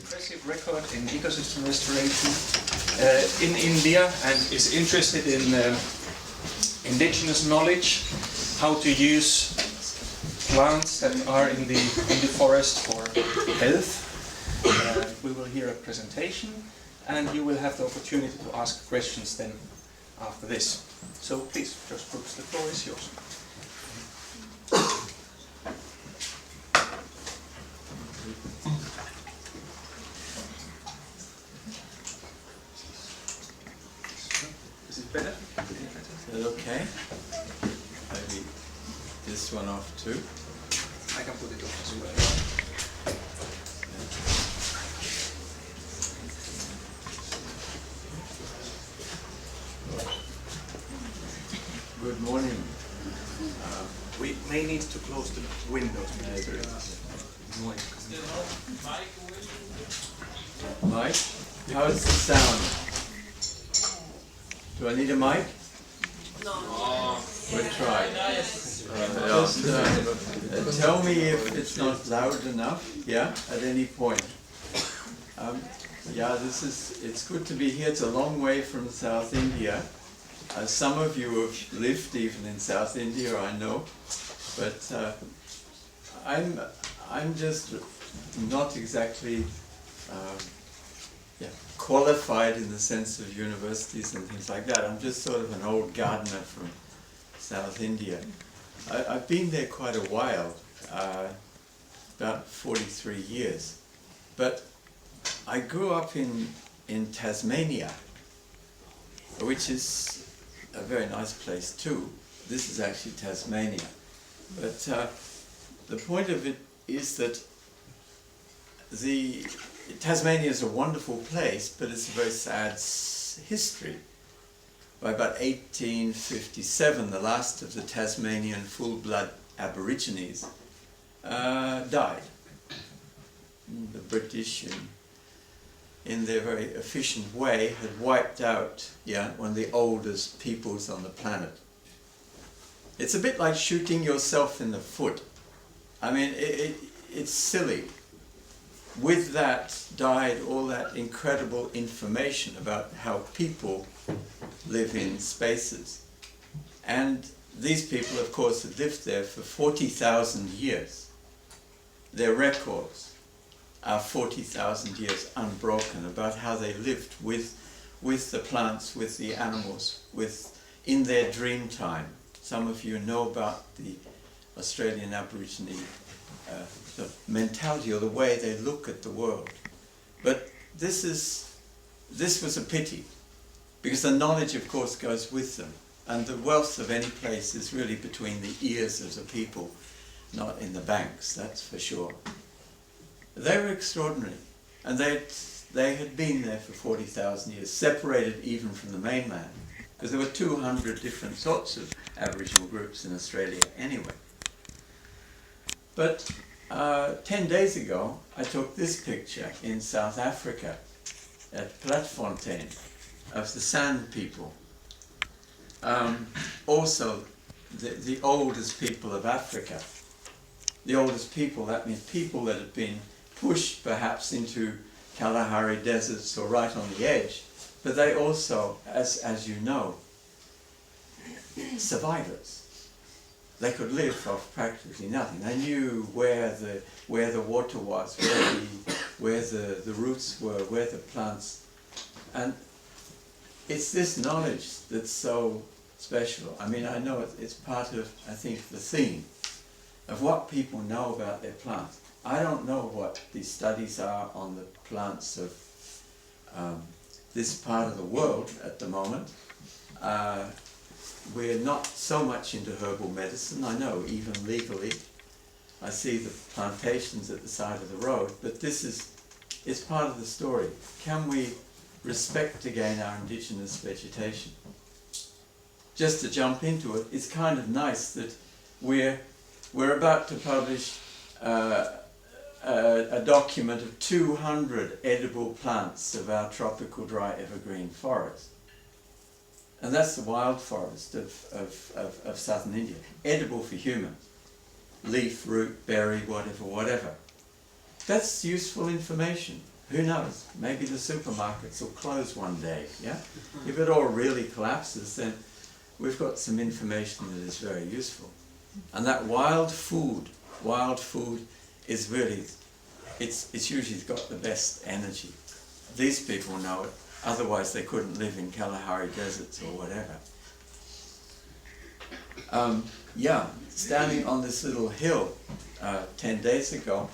impressive record in ecosystem restoration in India and is interested in indigenous knowledge, how to use plants that are in the forest for health. We will hear a presentation and you will have the opportunity to ask questions then after this. So please, Josh Brooks, the floor is yours. Is it better? Is that okay? Maybe this one off too. I can put it off as well. Good morning. We may need to close the windows. Mike, how's the sound? Do I need a mic? No. We'll try. Just tell me if it's not loud enough, yeah, at any point. Yeah, it's good to be here. It's a long way from South India. Some of you have lived even in South India, I know, but I'm just not exactly qualified in the sense of universities and things like that. I'm just sort of an old gardener from South India. I've been there quite a while, about 43 years, but I grew up in Tasmania, which is a very nice place too. This is actually Tasmania. But the point of it is that Tasmania is a wonderful place, but it's a very sad history. By about 1857, the last of the Tasmanian full-blood Aborigines died. The British, in their very efficient way, had wiped out one of the oldest peoples on the planet. It's a bit like shooting yourself in the foot. I mean, it's silly. With that died all that incredible information about how people live in spaces. And these people, of course, had lived there for 40,000 years. Their records are 40,000 years unbroken about how they lived with the plants, with the animals, in their dream time. Some of you know about the Australian Aborigine the mentality or the way they look at the world. But this was a pity, because the knowledge, of course, goes with them. And the wealth of any place is really between the ears of the people, not in the banks, that's for sure. They were extraordinary, and they had been there for 40,000 years, separated even from the mainland, because there were 200 different sorts of Aboriginal groups in Australia anyway. But 10 days ago, I took this picture in South Africa at Platfontein of the Sand people. Also, the oldest people of Africa. The oldest people, that means people that have been pushed perhaps into Kalahari deserts or right on the edge, but they also, as you know, survivors. They could live off practically nothing. They knew where the water was, where the roots were, where the plants, and it's this knowledge that's so special. I mean, I know it's part of, I think, the theme of what people know about their plants. I don't know what the studies are on the plants of this part of the world at the moment. We're not so much into herbal medicine, I know, even legally. I see the plantations at the side of the road, but it's part of the story. Can we respect again our indigenous vegetation? Just to jump into it, it's kind of nice that we're about to publish a document of 200 edible plants of our tropical dry evergreen forest. And that's the wild forest of southern India. Edible for humans. Leaf, root, berry, whatever. That's useful information. who knows, maybe the supermarkets will close one day, yeah? If it all really collapses, then we've got some information that is very useful. And that wild food is really, it's usually got the best energy. These people know it, otherwise they couldn't live in Kalahari deserts or whatever. Yeah, standing on this little hill 10 days ago,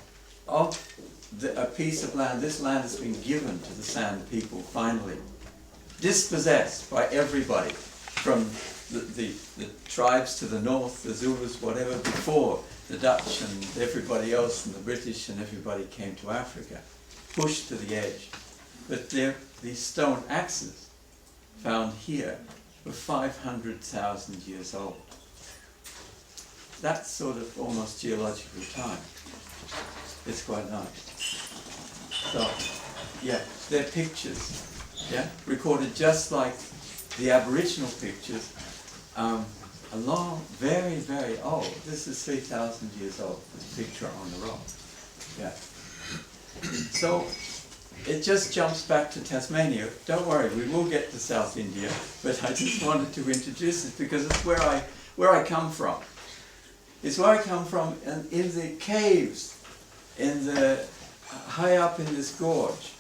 a piece of land, this land has been given to the Sand people finally, dispossessed by everybody, from the tribes to the north, the Zulus, whatever, before the Dutch and everybody else and the British and everybody came to Africa, pushed to the edge. But these stone axes found here were 500,000 years old. That's sort of almost geological time. It's quite nice. So, yeah, they're pictures, yeah, recorded just like the Aboriginal pictures, very, very old. This is 3,000 years old, this picture on the rock. Yeah. So, it just jumps back to Tasmania. Don't worry, we will get to South India, but I just wanted to introduce it because it's where I come from. It's where I come from, and in the caves, high up in this gorge,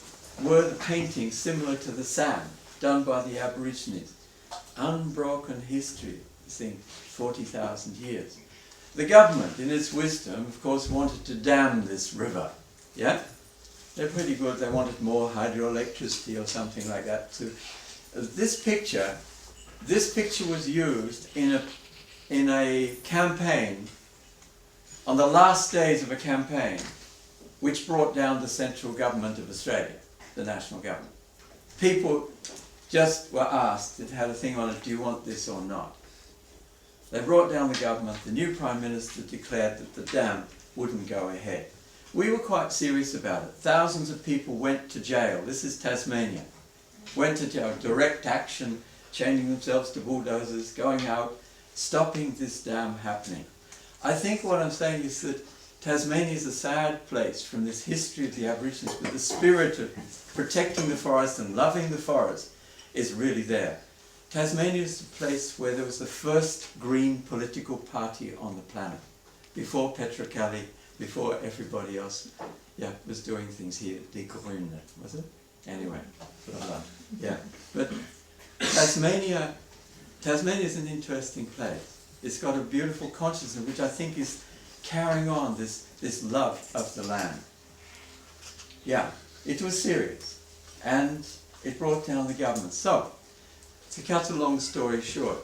were the paintings similar to the sand, done by the Aborigines. Unbroken history, I think, 40,000 years. The government, in its wisdom, of course, wanted to dam this river. Yeah? They're pretty good. They wanted more hydroelectricity or something like that. So, this picture was used in a campaign, on the last days of a campaign, which brought down the central government of Australia, the national government. People just were asked, it had a thing on it, do you want this or not? They brought down the government. The new Prime Minister declared that the dam wouldn't go ahead. We were quite serious about it. Thousands of people went to jail. This is Tasmania. Went to jail, direct action, chaining themselves to bulldozers, going out, stopping this dam happening. I think what I'm saying is that Tasmania is a sad place from this history of the Aborigines, but the spirit of protecting the forest and loving the forest is really there. Tasmania is the place where there was the first green political party on the planet, before Petra Kelly, before everybody else was doing things here. Die Groene, was it? Anyway, yeah. But Tasmania is an interesting place. It's got a beautiful consciousness, which I think is carrying on this love of the land. Yeah, it was serious, and it brought down the government. So, to cut a long story short,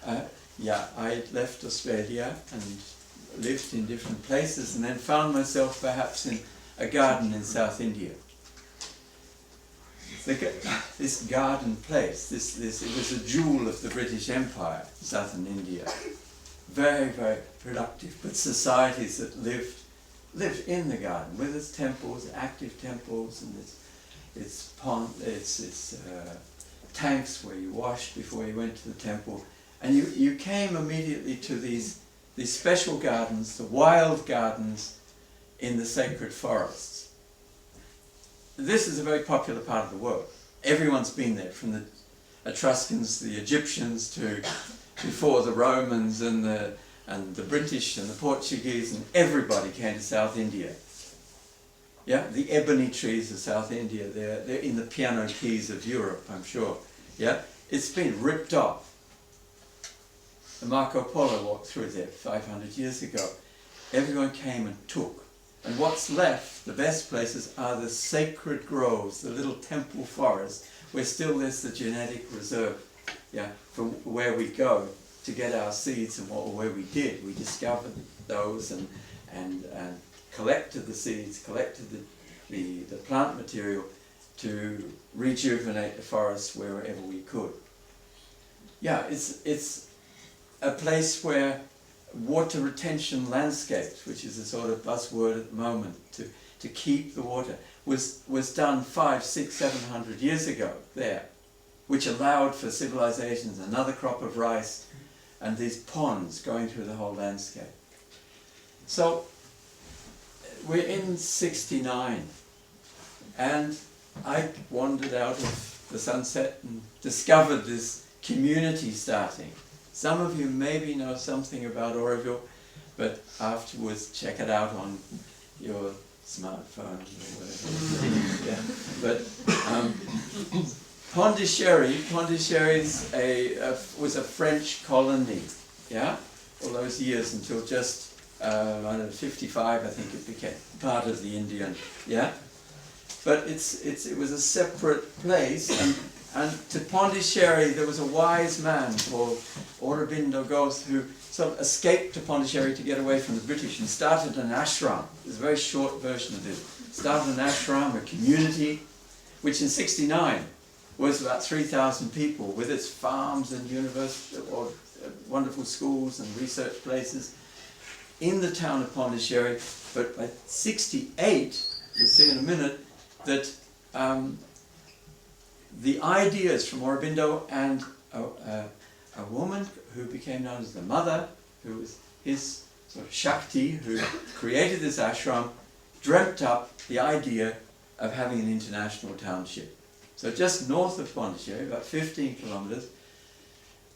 I left Australia and lived in different places, and then found myself perhaps in a garden in South India. This garden place, it was a jewel of the British Empire, southern India. Very, very productive, but societies that lived in the garden with its temples, active temples, and its tanks where you washed before you went to the temple, and you came immediately to these special gardens, the wild gardens in the sacred forests. This is a very popular part of the world. Everyone's been there, from the Etruscans, the Egyptians, to before the Romans and the British and the Portuguese, and everybody came to South India. Yeah, the ebony trees of South India, they're in the piano keys of Europe, I'm sure. Yeah, it's been ripped off. Marco Polo walked through there 500 years ago. Everyone came and took. And what's left, the best places, are the sacred groves, the little temple forests, where still there's the genetic reserve, from where we go to get our seeds, and where we did. We discovered those and collected the seeds, collected the plant material to rejuvenate the forests wherever we could. Yeah, it's a place where water retention landscapes, which is a sort of buzzword at the moment, to keep the water, was done 500, 600, 700 years ago there, which allowed for civilizations, another crop of rice, and these ponds going through the whole landscape. So we're in '69, And I wandered out of the sunset and discovered this community starting. Some of you maybe know something about Auroville, but afterwards check it out on your smartphone or whatever. Yeah. But Pondicherry was a French colony, yeah, all those years until just I don't know, 55, I think it became part of the Indian, yeah. But it was a separate place, and to Pondicherry there was a wise man called Auroville Ghost who sort of escaped to Pondicherry to get away from the British and started an ashram. There's a very short version of this. Started an ashram, a community, which in '69 was about 3,000 people, with its farms and university, or wonderful schools and research places in the town of Pondicherry. But by '68, you'll see in a minute, that the ideas from Aurobindo and a woman who became known as the mother, who was his sort of Shakti, who created this ashram, dreamt up the idea of having an international township. So just north of Pondicherry, about 15 kilometers,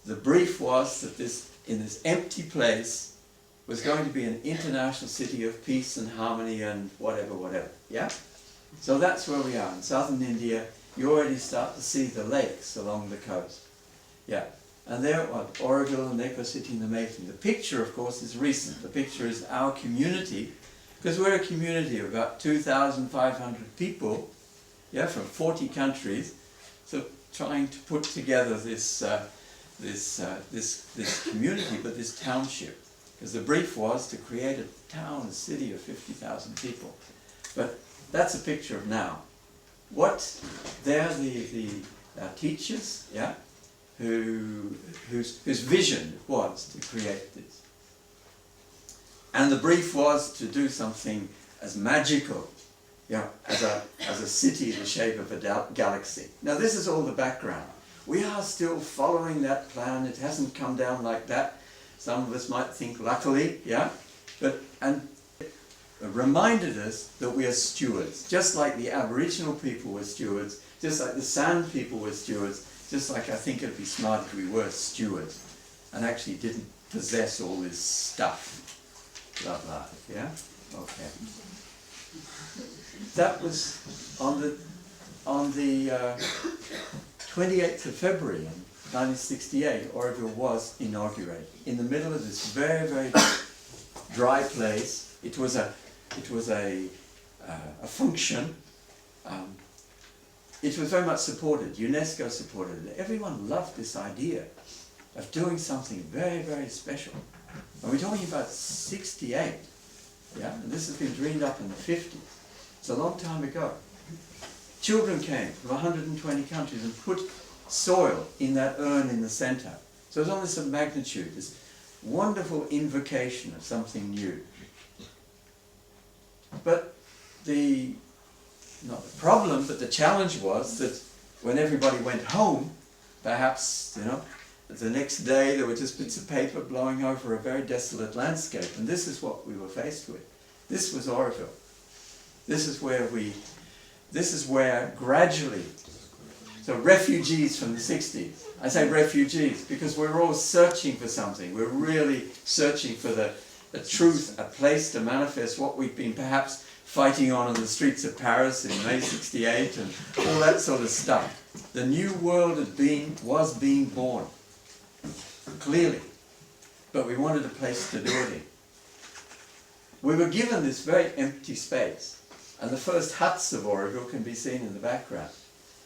the brief was that in this empty place was going to be an international city of peace and harmony and whatever, yeah? So that's where we are, in southern India. You already start to see the lakes along the coast. Yeah, and there, Auroville and Eco City in the making. The picture, of course, is recent. The picture is our community, because we're a community of about 2,500 people, yeah, from 40 countries, so trying to put together this community, but this township. Because the brief was to create a town, a city of 50,000 people. But that's a picture of now. They're our teachers, yeah, whose vision was to create this. And the brief was to do something as magical, yeah, as a city in the shape of a galaxy. Now this is all the background. We are still following that plan. It hasn't come down like that. Some of us might think luckily, yeah, and reminded us that we are stewards, just like the Aboriginal people were stewards, just like the Sand people were stewards, just like I think it'd be smart if we were stewards and actually didn't possess all this stuff. Blah blah, yeah? Okay. That was on the 28th of February in 1968, Auroville was inaugurated. In the middle of this very, very dry place. It was a function. It was very much supported. UNESCO supported it. Everyone loved this idea of doing something very, very special. And we're talking about '68, yeah. And this has been dreamed up in the '50s. It's a long time ago. Children came from 120 countries and put soil in that urn in the centre. So it was on this magnitude, this wonderful invocation of something new. But not the problem, but the challenge was that when everybody went home, perhaps, the next day there were just bits of paper blowing over a very desolate landscape, and this is what we were faced with. This was Auroville. This is where gradually, so refugees from the 60s, I say refugees because we're all searching for something. We're really searching for the truth, a place to manifest what we've been perhaps fighting on the streets of Paris in May '68 and all that sort of stuff. The new world was being born, clearly, but we wanted a place to do it in. We were given this very empty space, and the first huts of Auroville can be seen in the background.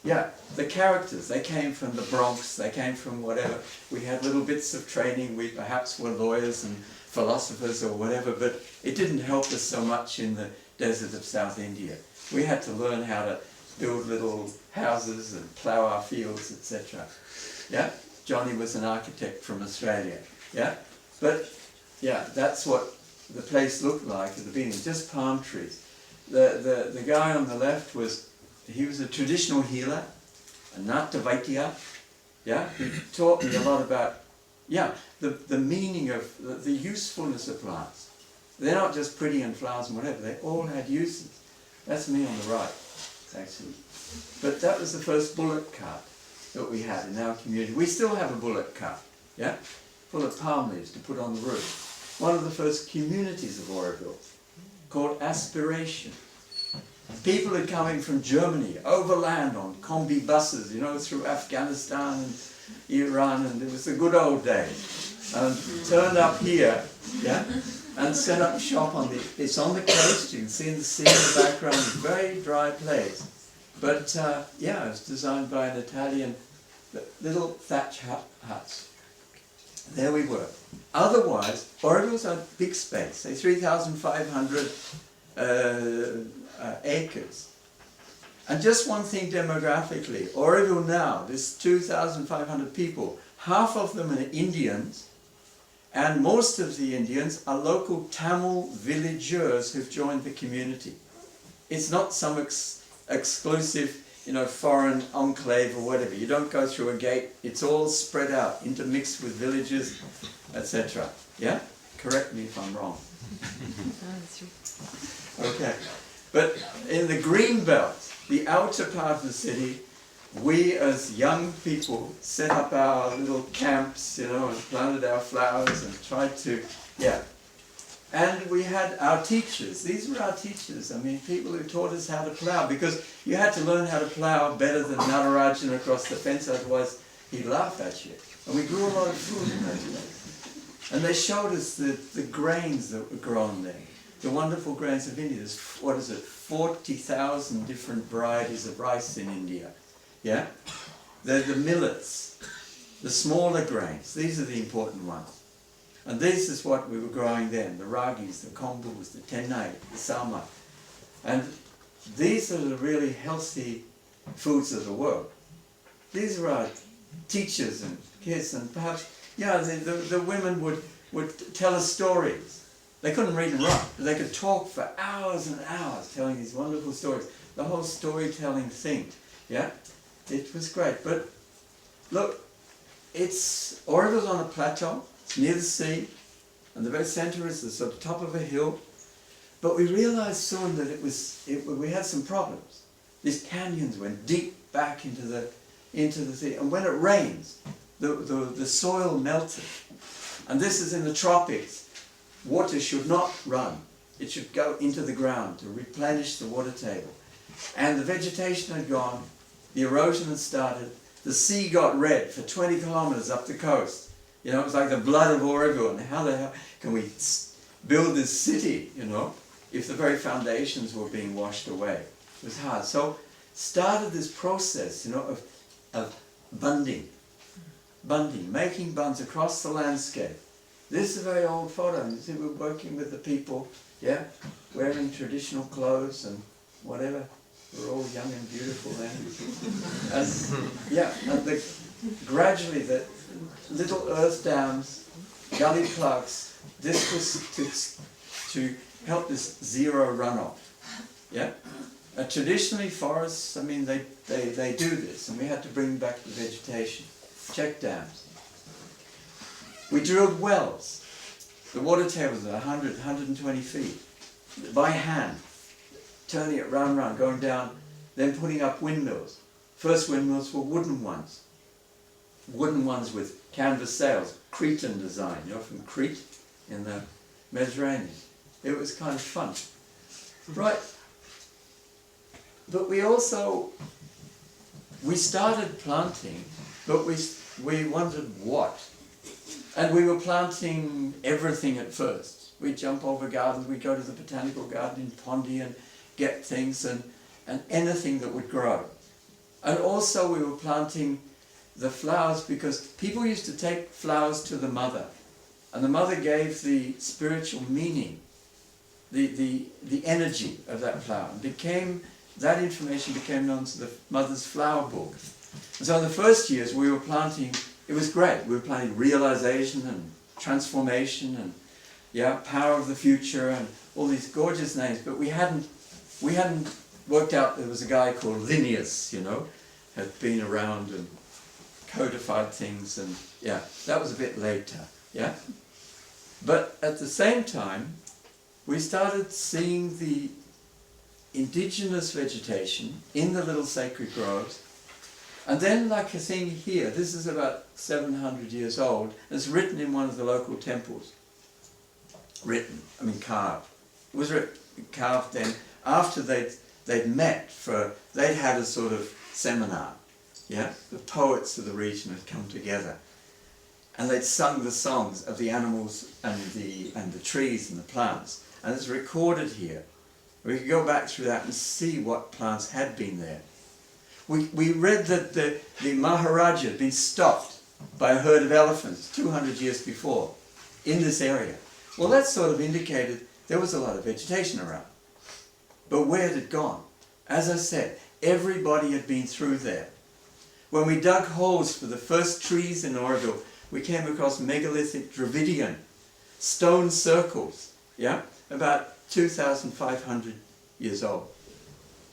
Yeah, the characters, they came from the Bronx, they came from whatever. We had little bits of training, we perhaps were lawyers and philosophers or whatever, but it didn't help us so much in the desert of South India. We had to learn how to build little houses and plough our fields, etc. Yeah, Johnny was an architect from Australia. Yeah, but yeah, that's what the place looked like at the beginning, just palm trees. The guy on the left was a traditional healer, a Nata Vaidya, yeah, who taught me a lot about, yeah, the meaning of, the usefulness of plants. They're not just pretty and flowers and whatever, they all had uses. That's me on the right. actually. But that was the first bullock cart that we had in our community. We still have a bullock cart, yeah, full of palm leaves to put on the roof. One of the first communities of Auroville, called Aspiration. People had come in from Germany, overland on combi buses, you know, through Afghanistan and Iran, and it was the good old days. And turned up here, yeah, and set up shop on it's on the coast, you can see the sea in the background, it's a very dry place. But yeah, it was designed by an Italian, little thatch huts. There we were. Otherwise, Auroville's a big space, say 3,500 acres. And just one thing demographically, Auroville now, there's 2,500 people, half of them are Indians, and most of the Indians are local Tamil villagers who've joined the community. It's not some exclusive, you know, foreign enclave or whatever. You don't go through a gate. It's all spread out, intermixed with villages, etc. Yeah? Correct me if I'm wrong. Okay. But in the green belt, the outer part of the city, we as young people set up our little camps, you know, and planted our flowers and tried to, yeah. And we had our teachers. These were our teachers. I mean, people who taught us how to plough, because you had to learn how to plough better than Natarajan across the fence, otherwise he'd laugh at you. And we grew a lot of food in those days. And they showed us the grains that were grown there, the wonderful grains of India. There's, what is it, 40,000 different varieties of rice in India. Yeah? They're the millets, the smaller grains. These are the important ones. And this is what we were growing then, the ragis, the kombus, the Chennai, the sama. And these are the really healthy foods of the world. These are our teachers and kids, and perhaps, yeah, the women would tell us stories. They couldn't read and write, but they could talk for hours and hours telling these wonderful stories. The whole storytelling thing, yeah? It was great. But look, Auroville's on a plateau, it's near the sea, and the very centre is the sort of top of a hill. But we realised soon that we had some problems. These canyons went deep back into the sea, and when it rains, the soil melted. And this is in the tropics. Water should not run. It should go into the ground to replenish the water table. And the vegetation had gone, the erosion had started, the sea got red for 20 kilometres up the coast. You know, it was like the blood of Auroville, and how the hell can we build this city, you know, if the very foundations were being washed away? It was hard. So started this process, you know, of bunding, making bunds across the landscape. This is a very old photo. You see, we're working with the people, yeah, wearing traditional clothes and whatever. We're all young and beautiful then. And, yeah, and gradually the little earth dams, gully plugs, this was to help this zero runoff. Yeah? Traditionally forests, I mean, they do this, and we had to bring back the vegetation. Check dams. We drilled wells. The water tables are 100, 120 feet. By hand. Turning it round, going down, then putting up windmills. First windmills were wooden ones. Wooden ones with canvas sails. Cretan design, you know, from Crete in the Mediterranean. It was kind of fun. Right. But we started planting, but we wondered what. And we were planting everything at first. We'd jump over gardens, we'd go to the botanical garden in Pondy and get things and anything that would grow. And also we were planting the flowers because people used to take flowers to the mother. And the mother gave the spiritual meaning, the energy of that flower. And that information became known as the mother's flower book. And so in the first years we were planting. It was great. We were planning realization and transformation and, yeah, power of the future and all these gorgeous names. But we hadn't worked out there was a guy called Linnaeus, you know, had been around and codified things, and yeah, that was a bit later, yeah. But at the same time, we started seeing indigenous vegetation in the little sacred groves. And then, like you're seeing here, this is about 700 years old. It's written in one of the local temples. Carved. It was carved then after they'd met they'd had a sort of seminar. Yeah, the poets of the region had come together, and they'd sung the songs of the animals and the trees and the plants, and it's recorded here. We could go back through that and see what plants had been there. We read that the Maharaja had been stopped by a herd of elephants 200 years before in this area. Well, that sort of indicated there was a lot of vegetation around. But where had it gone? As I said, everybody had been through there. When we dug holes for the first trees in Auroville, we came across megalithic Dravidian stone circles, yeah, about 2,500 years old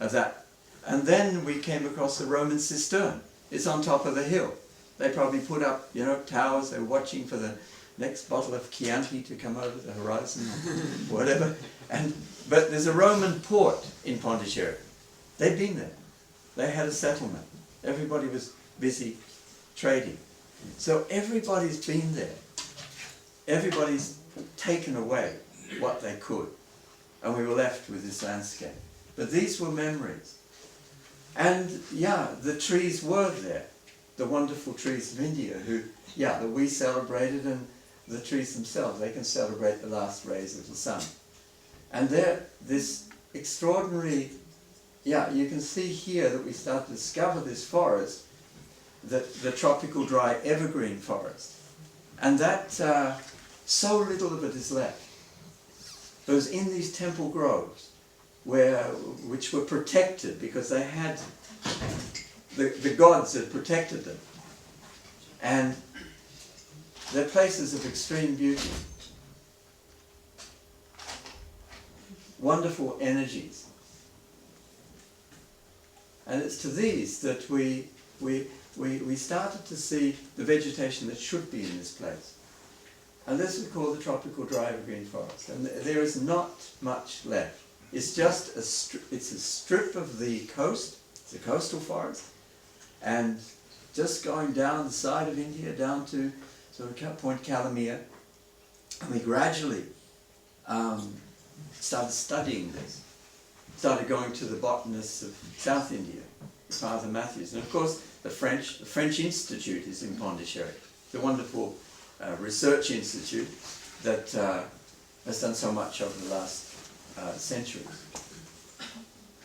of that. And then we came across the Roman cistern. It's on top of the hill. They probably put up, towers. They were watching for the next bottle of Chianti to come over the horizon or whatever. But there's a Roman port in Pondicherry. They'd been there. They had a settlement. Everybody was busy trading. So everybody's been there. Everybody's taken away what they could. And we were left with this landscape. But these were memories. And yeah, the trees were there. The wonderful trees of India that we celebrated, and the trees themselves, they can celebrate the last rays of the sun. And they're this extraordinary, you can see here that we start to discover this forest, the tropical dry evergreen forest. And that, so little of it is left. It was in these temple groves, which were protected because they had, the gods had protected them. And they're places of extreme beauty. Wonderful energies. And it's to these that we started to see the vegetation that should be in this place. And this is called the tropical dry evergreen forest. And there is not much left. It's just it's a strip of the coast. It's a coastal forest. And just going down the side of India, down to sort of Point Calamere. And we gradually started studying this. Started going to the botanists of South India, Father Matthews. And of course, the French Institute is in Pondicherry. It's a wonderful research institute that has done so much over the last centuries.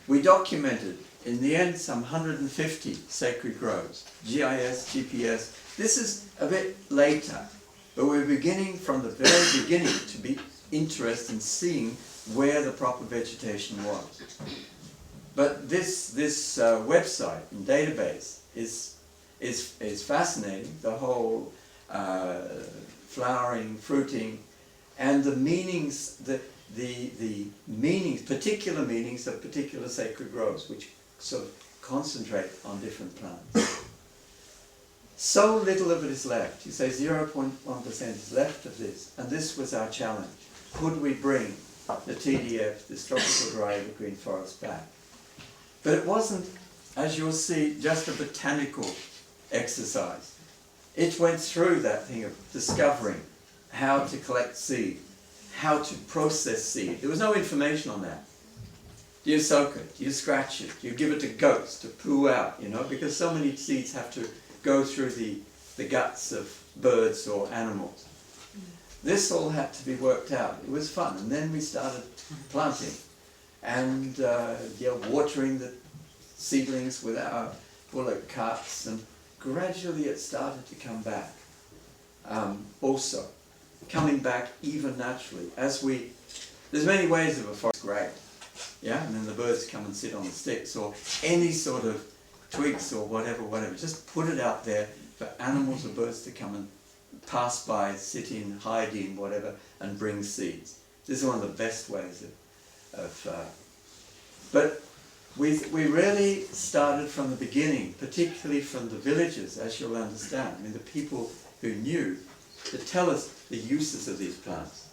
We documented, in the end, some 150 sacred groves. GIS, GPS. This is a bit later, but we're beginning from the very beginning to be interested in seeing where the proper vegetation was. But this website and database is fascinating. The whole flowering, fruiting, and the meanings, the meanings, particular meanings of particular sacred groves, which sort of concentrate on different plants. So little of it is left. You say 0.1% is left of this, and this was our challenge. Could we bring the TDF, this tropical dry evergreen forest, back? But it wasn't, as you'll see, just a botanical exercise. It went through that thing of discovering how to collect seed, how to process seed. There was no information on that. Do you soak it? Do you scratch it? Do you give it to goats to poo out? Because so many seeds have to go through the guts of birds or animals. This all had to be worked out. It was fun. And then we started planting and watering the seedlings with our bullock carts, and gradually it started to come back. Also, coming back even naturally. There's many ways of a forest grade. Yeah, and then the birds come and sit on the sticks, or any sort of twigs or whatever. Just put it out there for animals or birds to come and pass by, sit in, hide in, whatever, and bring seeds. This is one of the best ways but we really started from the beginning, particularly from the villagers, as you'll understand. The people who knew to tell us the uses of these plants.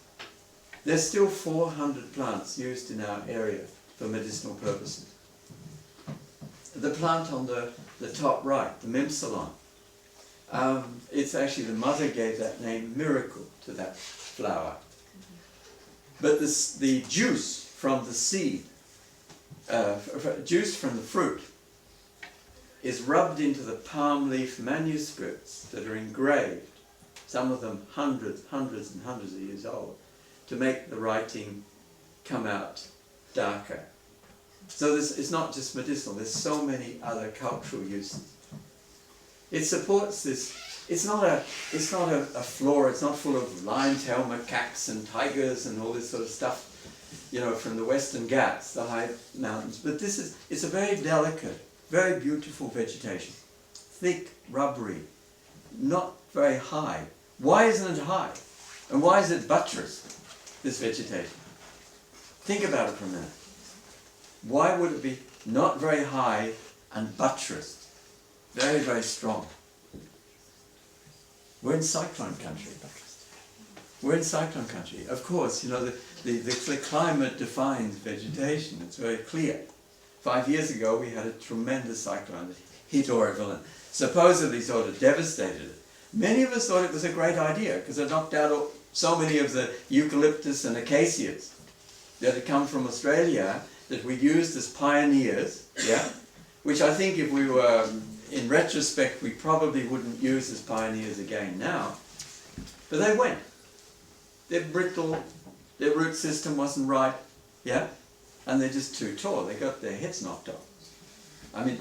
There's still 400 plants used in our area for medicinal purposes. The plant on the top right, the Mimsalon, it's actually the mother gave that name Miracle to that flower. But the juice from the seed, juice from the fruit, is rubbed into the palm leaf manuscripts that are engraved, some of them hundreds and hundreds of years old, to make the writing come out darker. So it's not just medicinal, there's so many other cultural uses. It supports this. It's not a flora, it's not full of lion-tailed macaques and tigers and all this sort of stuff, you know, from the Western Ghats, the high mountains. But it's a very delicate, very beautiful vegetation. Thick, rubbery, not very high. Why isn't it high? And why is it buttressed, this vegetation? Think about it for a minute. Why would it be not very high and buttressed? Very, very strong. We're in cyclone country. We're in cyclone country. Of course, you know, the climate defines vegetation. It's very clear. 5 years ago, we had a tremendous cyclone that hit Auroville and supposedly sort of devastated it. Many of us thought it was a great idea because it knocked out so many of the eucalyptus and acacias that had come from Australia that we used as pioneers, yeah? Which I think if we were, in retrospect, we probably wouldn't use as pioneers again now. But they went. They're brittle, their root system wasn't right, yeah? And they're just too tall. They got their heads knocked off. I mean,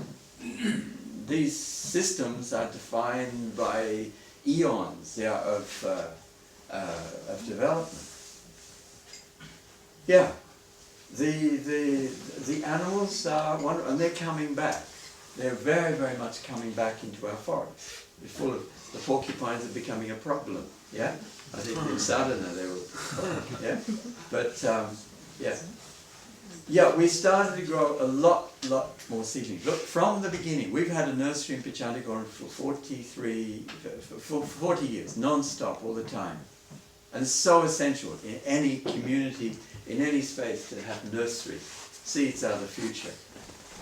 these systems are defined by eons, yeah, of development. Yeah, the animals are wonderful, and they're coming back. They're very, very much coming back into our forests. We're full of the porcupines are becoming a problem. Yeah, I think in Sadhana they were. Yeah, but yeah. Yeah, we started to grow a lot more seedlings. Look, from the beginning, we've had a nursery in Pitchandikulam for 40 years, non-stop, all the time. And it's so essential in any community, in any space, to have nursery. Seeds are the future.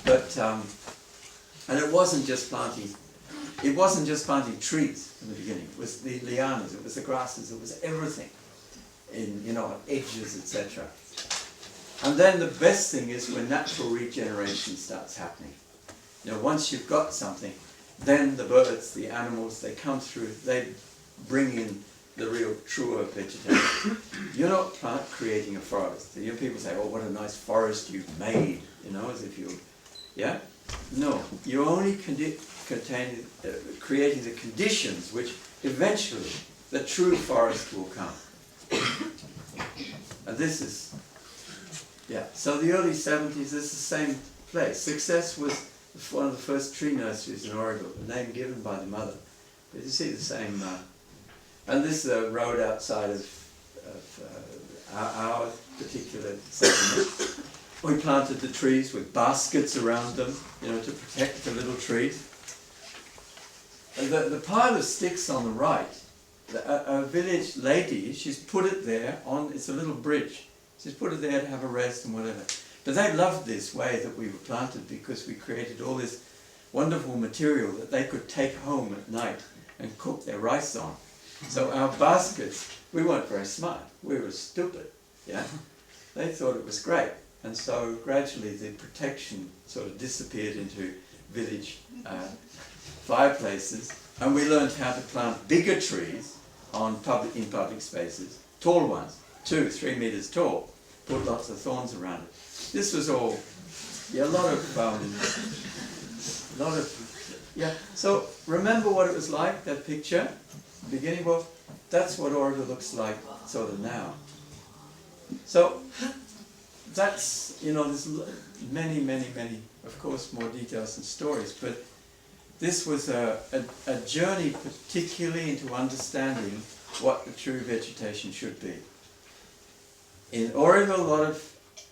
But, and it wasn't just planting trees in the beginning. It was the lianas, it was the grasses, it was everything. In, you know, edges, etc. And then the best thing is when natural regeneration starts happening. You know, once you've got something, then the birds, the animals, they come through, they bring in the real, truer vegetation. You're not creating a forest. You know, people say, oh, what a nice forest you've made, you know, as if you, yeah? No, you're only creating the conditions which eventually the true forest will come. And this is, yeah, so the early 70s, this is the same place. Success was one of the first tree nurseries in Auroville, the name given by the mother. But you see the same, and this is a road outside of our particular settlement. We planted the trees with baskets around them, you know, to protect the little trees. And the pile of sticks on the right, a village lady, she's put it there on, it's a little bridge. She's put it there to have a rest and whatever. But they loved this way that we were planted because we created all this wonderful material that they could take home at night and cook their rice on. So our baskets, we weren't very smart. We were stupid, yeah? They thought it was great. And so gradually the protection sort of disappeared into village fireplaces. And we learned how to plant bigger trees in public spaces, tall ones. 2-3 meters tall, put lots of thorns around it. This was all, yeah, a lot of, yeah. So remember what it was like, that picture, beginning, well, that's what Auroville looks like sort of now. So that's, you know, there's many, of course, more details and stories, but this was a journey particularly into understanding what the true vegetation should be. In Auroville,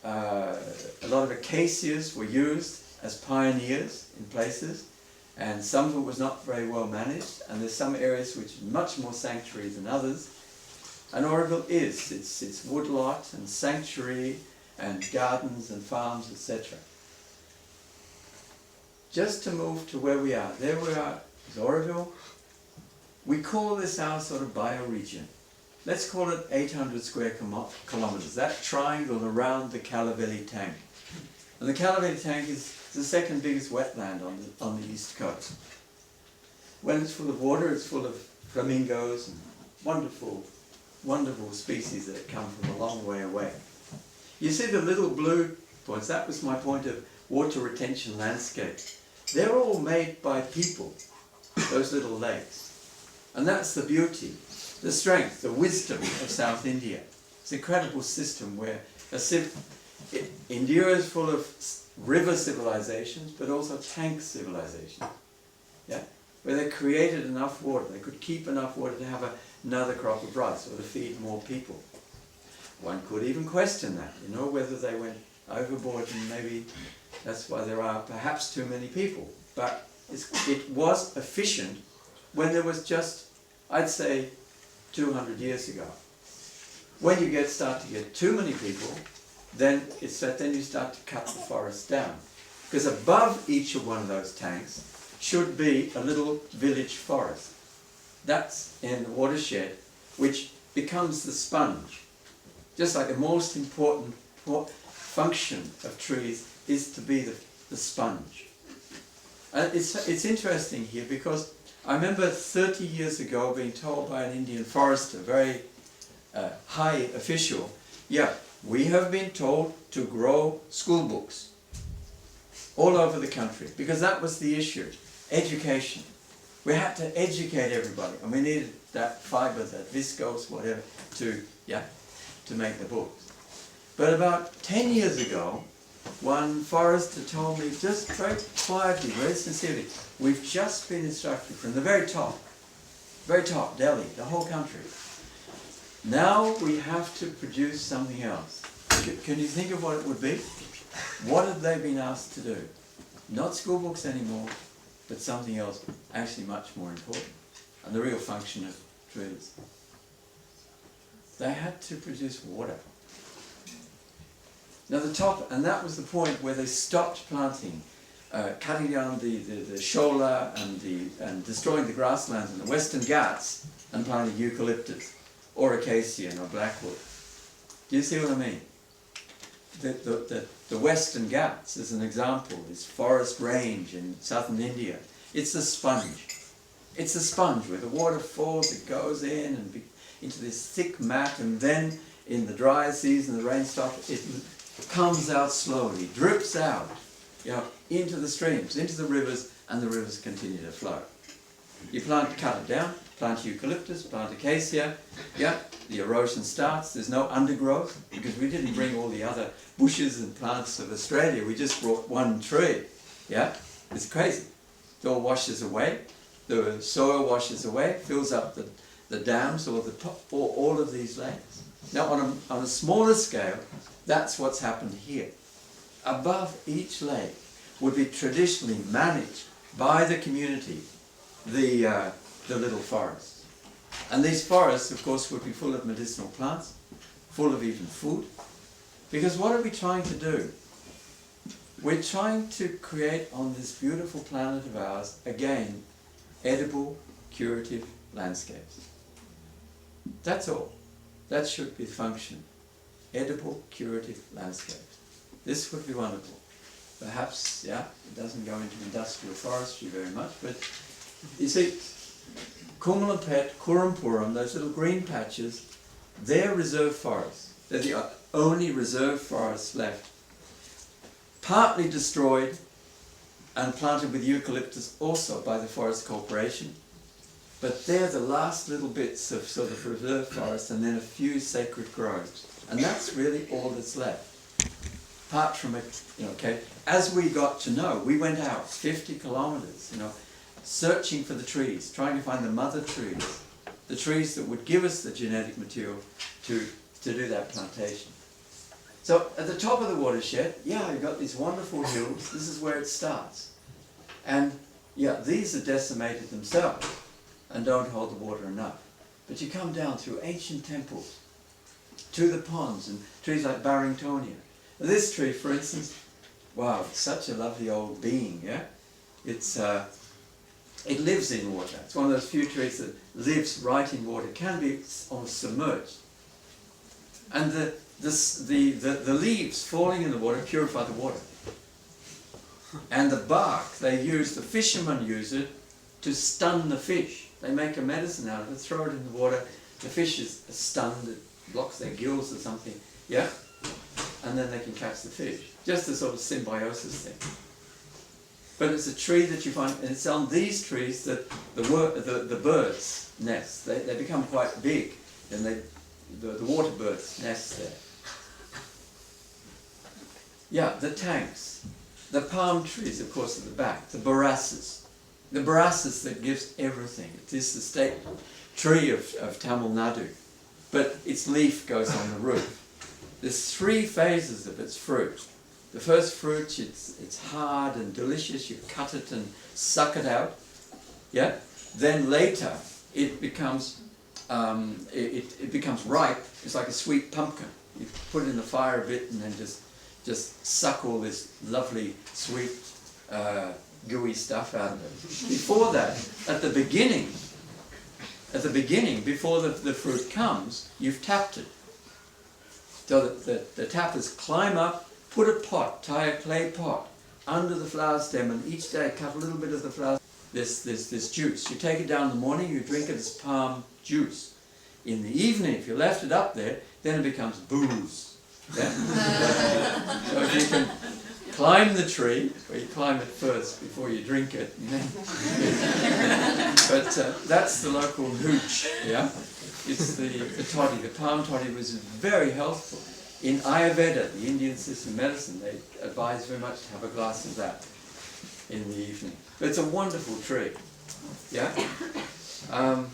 a lot of acacias were used as pioneers in places, and some of it was not very well managed, and there's some areas which are much more sanctuary than others. And Auroville is, it's woodlot and sanctuary and gardens and farms, etc. Just to move to where we are, there we are, is Auroville. We call this our sort of bioregion. Let's call it 800 square kilometres, that triangle around the Calaveli Tank. And the Calaveli Tank is the second biggest wetland on the east coast. When it's full of water, it's full of flamingos and wonderful, wonderful species that come from a long way away. You see the little blue points, that was my point of water retention landscape. They're all made by people, those little lakes. And that's the beauty, the strength, the wisdom of South India. It's an incredible system where India is full of river civilizations, but also tank civilizations. Yeah? Where they created enough water, they could keep enough water to have another crop of rice or to feed more people. One could even question that, you know, whether they went overboard, and maybe that's why there are perhaps too many people. But it was efficient when there was just, I'd say, 200 years ago. When you start to get too many people, then you start to cut the forest down. Because above each of one of those tanks should be a little village forest. That's in the watershed, which becomes the sponge. Just like the most important function of trees is to be the sponge. And it's interesting here because I remember 30 years ago being told by an Indian forester, very high official, yeah, we have been told to grow school books all over the country, because that was the issue, education. We had to educate everybody, and we needed that fibre, that viscose, whatever, to make the books. But about 10 years ago, one forester told me, just very quietly, very sincerely, we've just been instructed from the very top, Delhi, the whole country. Now we have to produce something else. Can you think of what it would be? What have they been asked to do? Not school books anymore, but something else actually much more important, and the real function of trees. They had to produce water. Now and that was the point where they stopped planting, cutting down the shola and destroying the grasslands in the Western Ghats and planting eucalyptus or acacia or blackwood. Do you see what I mean? The Western Ghats, as an example, this forest range in southern India, it's a sponge. It's a sponge where the water falls, it goes in and into this thick mat, and then in the dry season, the rain stops, it comes out slowly, drips out, into the streams, into the rivers, and the rivers continue to flow. You cut it down, plant eucalyptus, plant acacia, the erosion starts, there's no undergrowth, because we didn't bring all the other bushes and plants of Australia, we just brought one tree, it's crazy. It all washes away, the soil washes away, fills up the dams or all of these lakes. Now on a smaller scale, that's what's happened here. Above each lake would be traditionally managed by the community, the little forests. And these forests, of course, would be full of medicinal plants, full of even food. Because what are we trying to do? We're trying to create on this beautiful planet of ours, again, edible, curative landscapes. That's all. That should be the function. Edible, curative landscapes. This would be wonderful. Perhaps, it doesn't go into industrial forestry very much, but you see, Kumalampet, Kurumpuram, those little green patches, they're reserve forests. They're the only reserve forests left. Partly destroyed and planted with eucalyptus also by the Forest Corporation. But they're the last little bits of sort of reserve forest, and then a few sacred groves. And that's really all that's left. Apart from it, as we got to know, we went out 50 kilometres, searching for the trees, trying to find the mother trees, the trees that would give us the genetic material to do that plantation. So at the top of the watershed, you've got these wonderful hills. This is where it starts. And these are decimated themselves and don't hold the water enough. But you come down through ancient temples to the ponds and trees like Barringtonia, This tree, for instance, wow, it's such a lovely old being, yeah? It lives in water. It's one of those few trees that lives right in water. It can be almost submerged. And the leaves falling in the water purify the water. And the bark, the fishermen use it to stun the fish. They make a medicine out of it, throw it in the water. The fish is stunned, it blocks their gills or something, yeah? And then they can catch the fish. Just a sort of symbiosis thing. But it's a tree that you find, and it's on these trees that the birds nest. They become quite big, and the water birds nest there. Yeah, the tanks. The palm trees, of course, at the back. The borassus. The borassus that gives everything. It is the state tree of Tamil Nadu. But its leaf goes on the roof. There's 3 phases of its fruit. The first fruit, it's hard and delicious. You cut it and suck it out. Yeah. Then later, it becomes it becomes ripe. It's like a sweet pumpkin. You put it in the fire a bit and then just suck all this lovely sweet gooey stuff out of it. Before that, at the beginning, before the fruit comes, you've tapped it. So that the tappers climb up, put a pot, tie a clay pot under the flower stem, and each day cut a little bit of the flower. This juice. You take it down in the morning, you drink it as palm juice. In the evening, if you left it up there, then it becomes booze. Yeah? So if you can climb the tree, or you climb it first before you drink it. But that's the local hooch. Yeah, it's the toddy. The palm toddy was very healthful. In Ayurveda, the Indian system of medicine, they advise very much to have a glass of that in the evening. But it's a wonderful tree. Yeah, and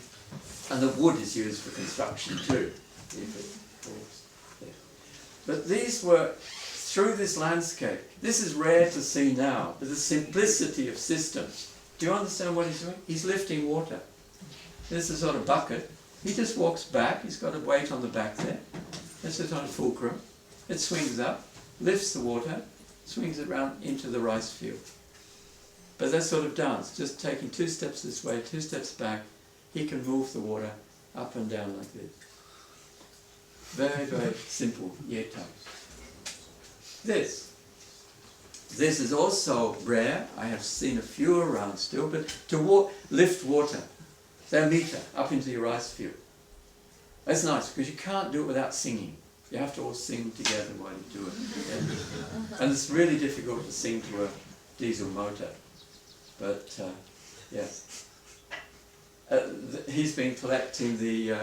the wood is used for construction too. If it falls. Yeah. But these were, through this landscape, this is rare to see now, but the simplicity of systems. Do you understand what he's doing? He's lifting water. This is a sort of bucket. He just walks back, he's got a weight on the back there. This is on a fulcrum. It swings up, lifts the water, swings it round into the rice field. But that sort of dance, just taking 2 steps this way, 2 steps back, he can move the water up and down like this. Very, very simple yeta. This is also rare. I have seen a few around still, but to lift water, say a meter, up into your rice field. That's nice, because you can't do it without singing. You have to all sing together while you do it. Yeah. And it's really difficult to sing to a diesel motor. But, yes. He's been collecting the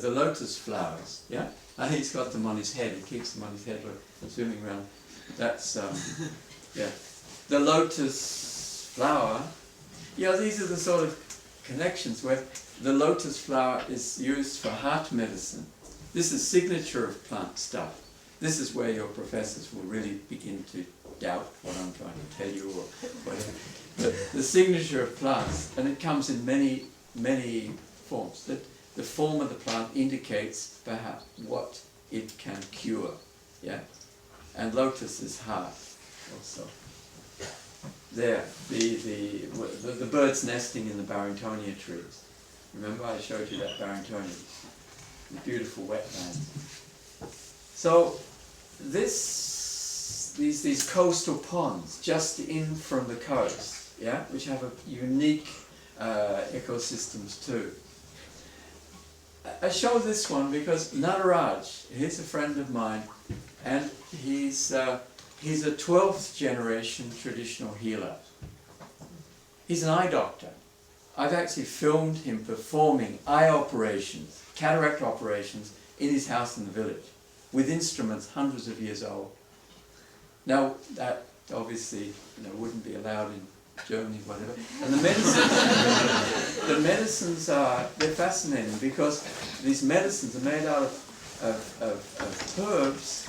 lotus flowers, yeah? And he's got them on his head. He keeps them on his head, swimming around. That's, yeah. The lotus flower, yeah, these are the sort of connections where the lotus flower is used for heart medicine. This is signature of plant stuff. This is where your professors will really begin to doubt what I'm trying to tell you or whatever. But the signature of plants, and it comes in many, many forms. The form of the plant indicates perhaps what it can cure. Yeah? And lotus is heart also. There, the birds nesting in the Barringtonia trees. Remember I showed you that Barringtonia, the beautiful wetlands. So these coastal ponds just in from the coast, yeah, which have a unique ecosystems too. I show this one because Nadaraj, he's a friend of mine, and he's a 12th generation traditional healer. He's an eye doctor. I've actually filmed him performing eye operations, cataract operations, in his house in the village, with instruments hundreds of years old. Now, that obviously wouldn't be allowed in Germany, whatever. And the medicines they're fascinating because these medicines are made out of herbs,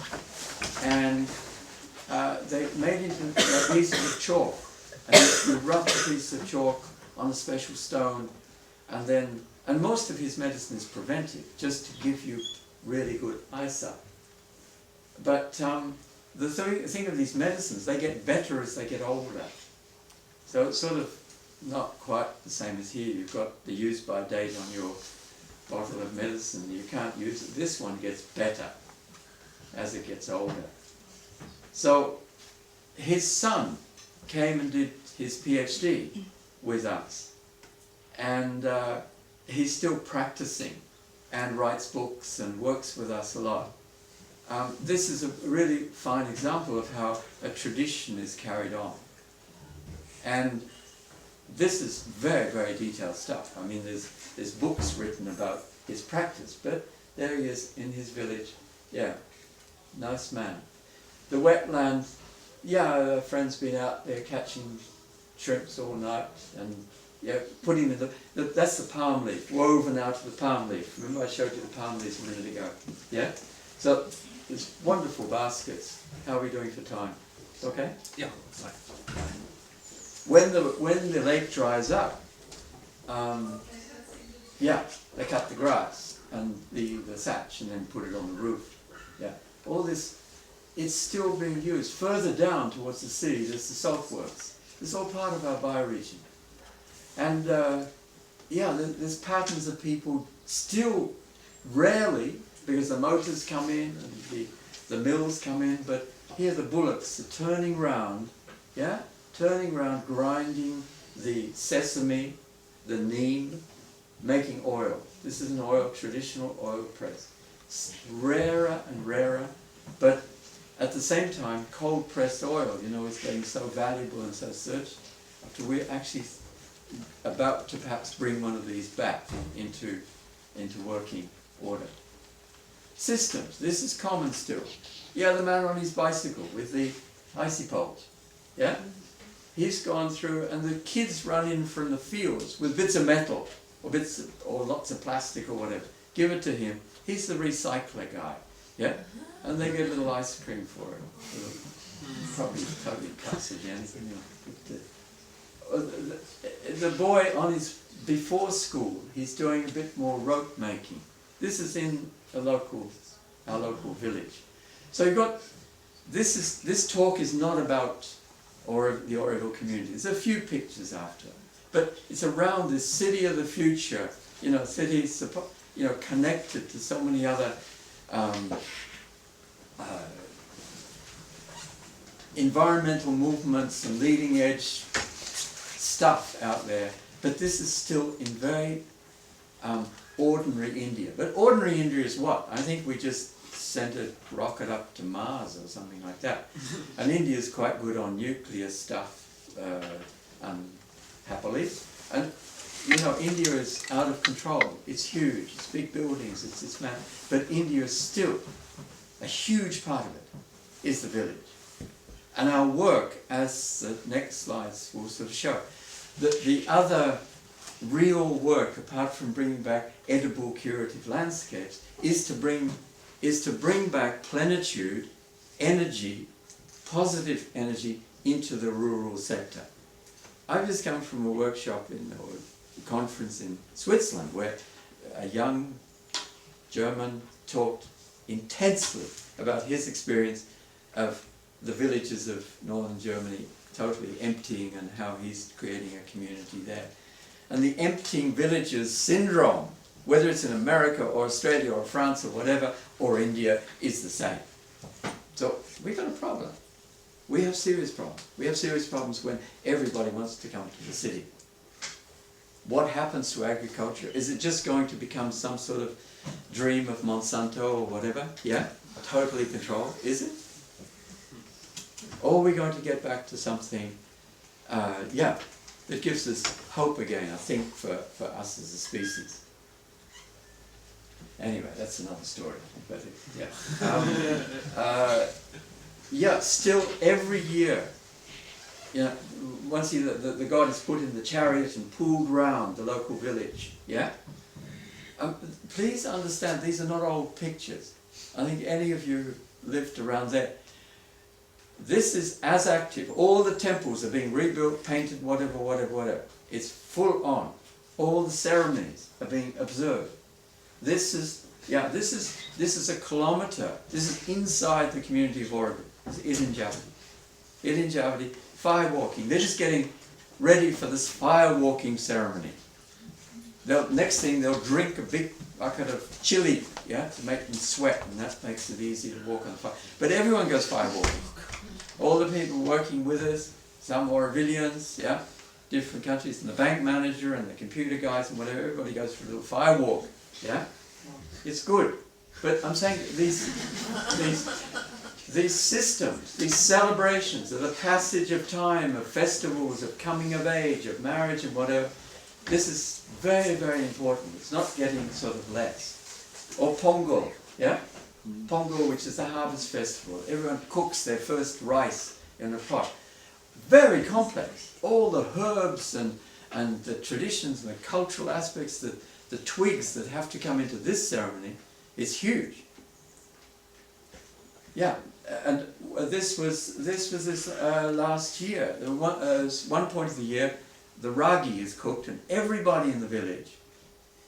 and they're made into pieces of chalk. And you rub the piece of chalk on a special stone, and most of his medicine is preventive, just to give you really good eyesight. But the thing of these medicines, they get better as they get older. So it's sort of not quite the same as here. You've got the use by date on your bottle of medicine. You can't use it. This one gets better as it gets older. So his son came and did his PhD with us, and he's still practicing and writes books and works with us a lot. This is a really fine example of how a tradition is carried on. And this is very, very detailed stuff. I mean, there's books written about his practice, but there he is in his village. Yeah, nice man. The wetland, yeah, a friend's been out there catching shrimps all night, and yeah, putting in that's the palm leaf, woven out of the palm leaf. Remember I showed you the palm leaves a minute ago? Yeah? So, there's wonderful baskets. How are we doing for time? Okay? Yeah. When the lake dries up, yeah, they cut the grass and the thatch and then put it on the roof. Yeah, all this, it's still being used. Further down towards the city, there's the salt works. It's all part of our bioregion. And yeah, there's patterns of people still rarely, because the motors come in and the mills come in, but here the bullocks are turning round, yeah? Turning around, grinding the sesame, the neem, making oil. This is an oil, traditional oil press. It's rarer and rarer, but at the same time, cold pressed oil, you know, is getting so valuable and so searched. So we're actually about to perhaps bring one of these back into working order. Systems. This is common still. Yeah, the man on his bicycle with the icy poles. Yeah. He's gone through, and the kids run in from the fields with bits of metal or lots of plastic or whatever. Give it to him. He's the recycler guy, yeah. And they get a little ice cream for it. Probably totally cuts again. The boy on his before school, he's doing a bit more rope making. This is in our local village. So you've got this talk is not about the Auroville community. There's a few pictures after, but it's around this city of the future, you know, cities, you know, connected to so many other environmental movements and leading edge stuff out there. But this is still in very ordinary India. But ordinary India is what? I think we just sent a rocket up to Mars or something like that. And India is quite good on nuclear stuff, happily. And you know, India is out of control. It's huge. It's big buildings. It's this man. But India is still a huge part of it is the village. And our work, as the next slides will sort of show, that the other real work, apart from bringing back edible curative landscapes, is to bring back plenitude, energy, positive energy into the rural sector. I've just come from a workshop or a conference in Switzerland where a young German talked intensely about his experience of the villages of northern Germany totally emptying and how he's creating a community there. And the emptying villages syndrome, whether it's in America or Australia or France or whatever, or India, is the same. So we've got a problem. We have serious problems. We have serious problems when everybody wants to come to the city. What happens to agriculture? Is it just going to become some sort of dream of Monsanto or whatever? Yeah? Totally controlled? Is it? Or are we going to get back to something, that gives us hope again, I think, for us as a species? Anyway, that's another story. But still every year, you know, once the god is put in the chariot and pulled round the local village, yeah? Please understand, these are not old pictures. I think any of you who lived around there, this is as active. All the temples are being rebuilt, painted, whatever. It's full on. All the ceremonies are being observed. This is a kilometre. This is inside the community of Auroville. is Ilinjavati, fire walking. They're just getting ready for this fire walking ceremony. Next thing they'll drink a big bucket of chili, yeah, to make them sweat, and that makes it easy to walk on the fire. But everyone goes fire walking. All the people working with us, some Aurovillians, yeah, different countries, and the bank manager and the computer guys and whatever, everybody goes for a little fire walk, yeah. It's good. But I'm saying these systems, these celebrations of the passage of time, of festivals, of coming of age, of marriage and whatever, this is very, very important. It's not getting sort of less. Or Pongal, yeah? Pongal, which is the harvest festival. Everyone cooks their first rice in a pot. Very complex. All the herbs and the traditions and the cultural aspects, the twigs that have to come into this ceremony is huge. Yeah, and this was last year. One point of the year, the ragi is cooked, and everybody in the village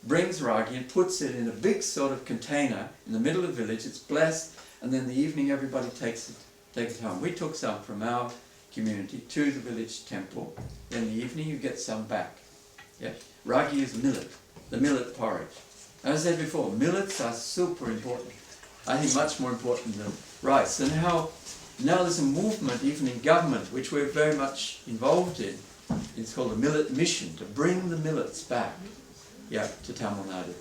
brings ragi and puts it in a big sort of container in the middle of the village. It's blessed, and then in the evening everybody takes it home. We took some from our community to the village temple. In the evening you get some back. Yeah, ragi is millet, the millet porridge. As I said before, millets are super important. I think much more important than rice. And how now there's a movement even in government which we're very much involved in. It's called a millet mission, to bring the millets back, yeah, to Tamil Nadu.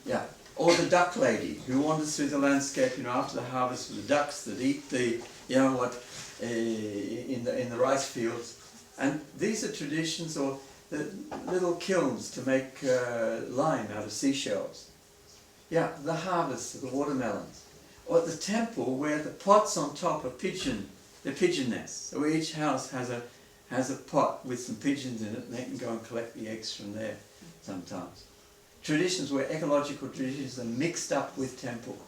Yeah, or the duck lady who wanders through the landscape, you know, after the harvest with the ducks that eat the, you know what, in the rice fields. And these are traditions, or the little kilns to make lime out of seashells. Yeah, the harvest of the watermelons. Or at the temple where the pots on top are the pigeon nests. So each house has a pot with some pigeons in it, and they can go and collect the eggs from there sometimes. Traditions where ecological traditions are mixed up with temple.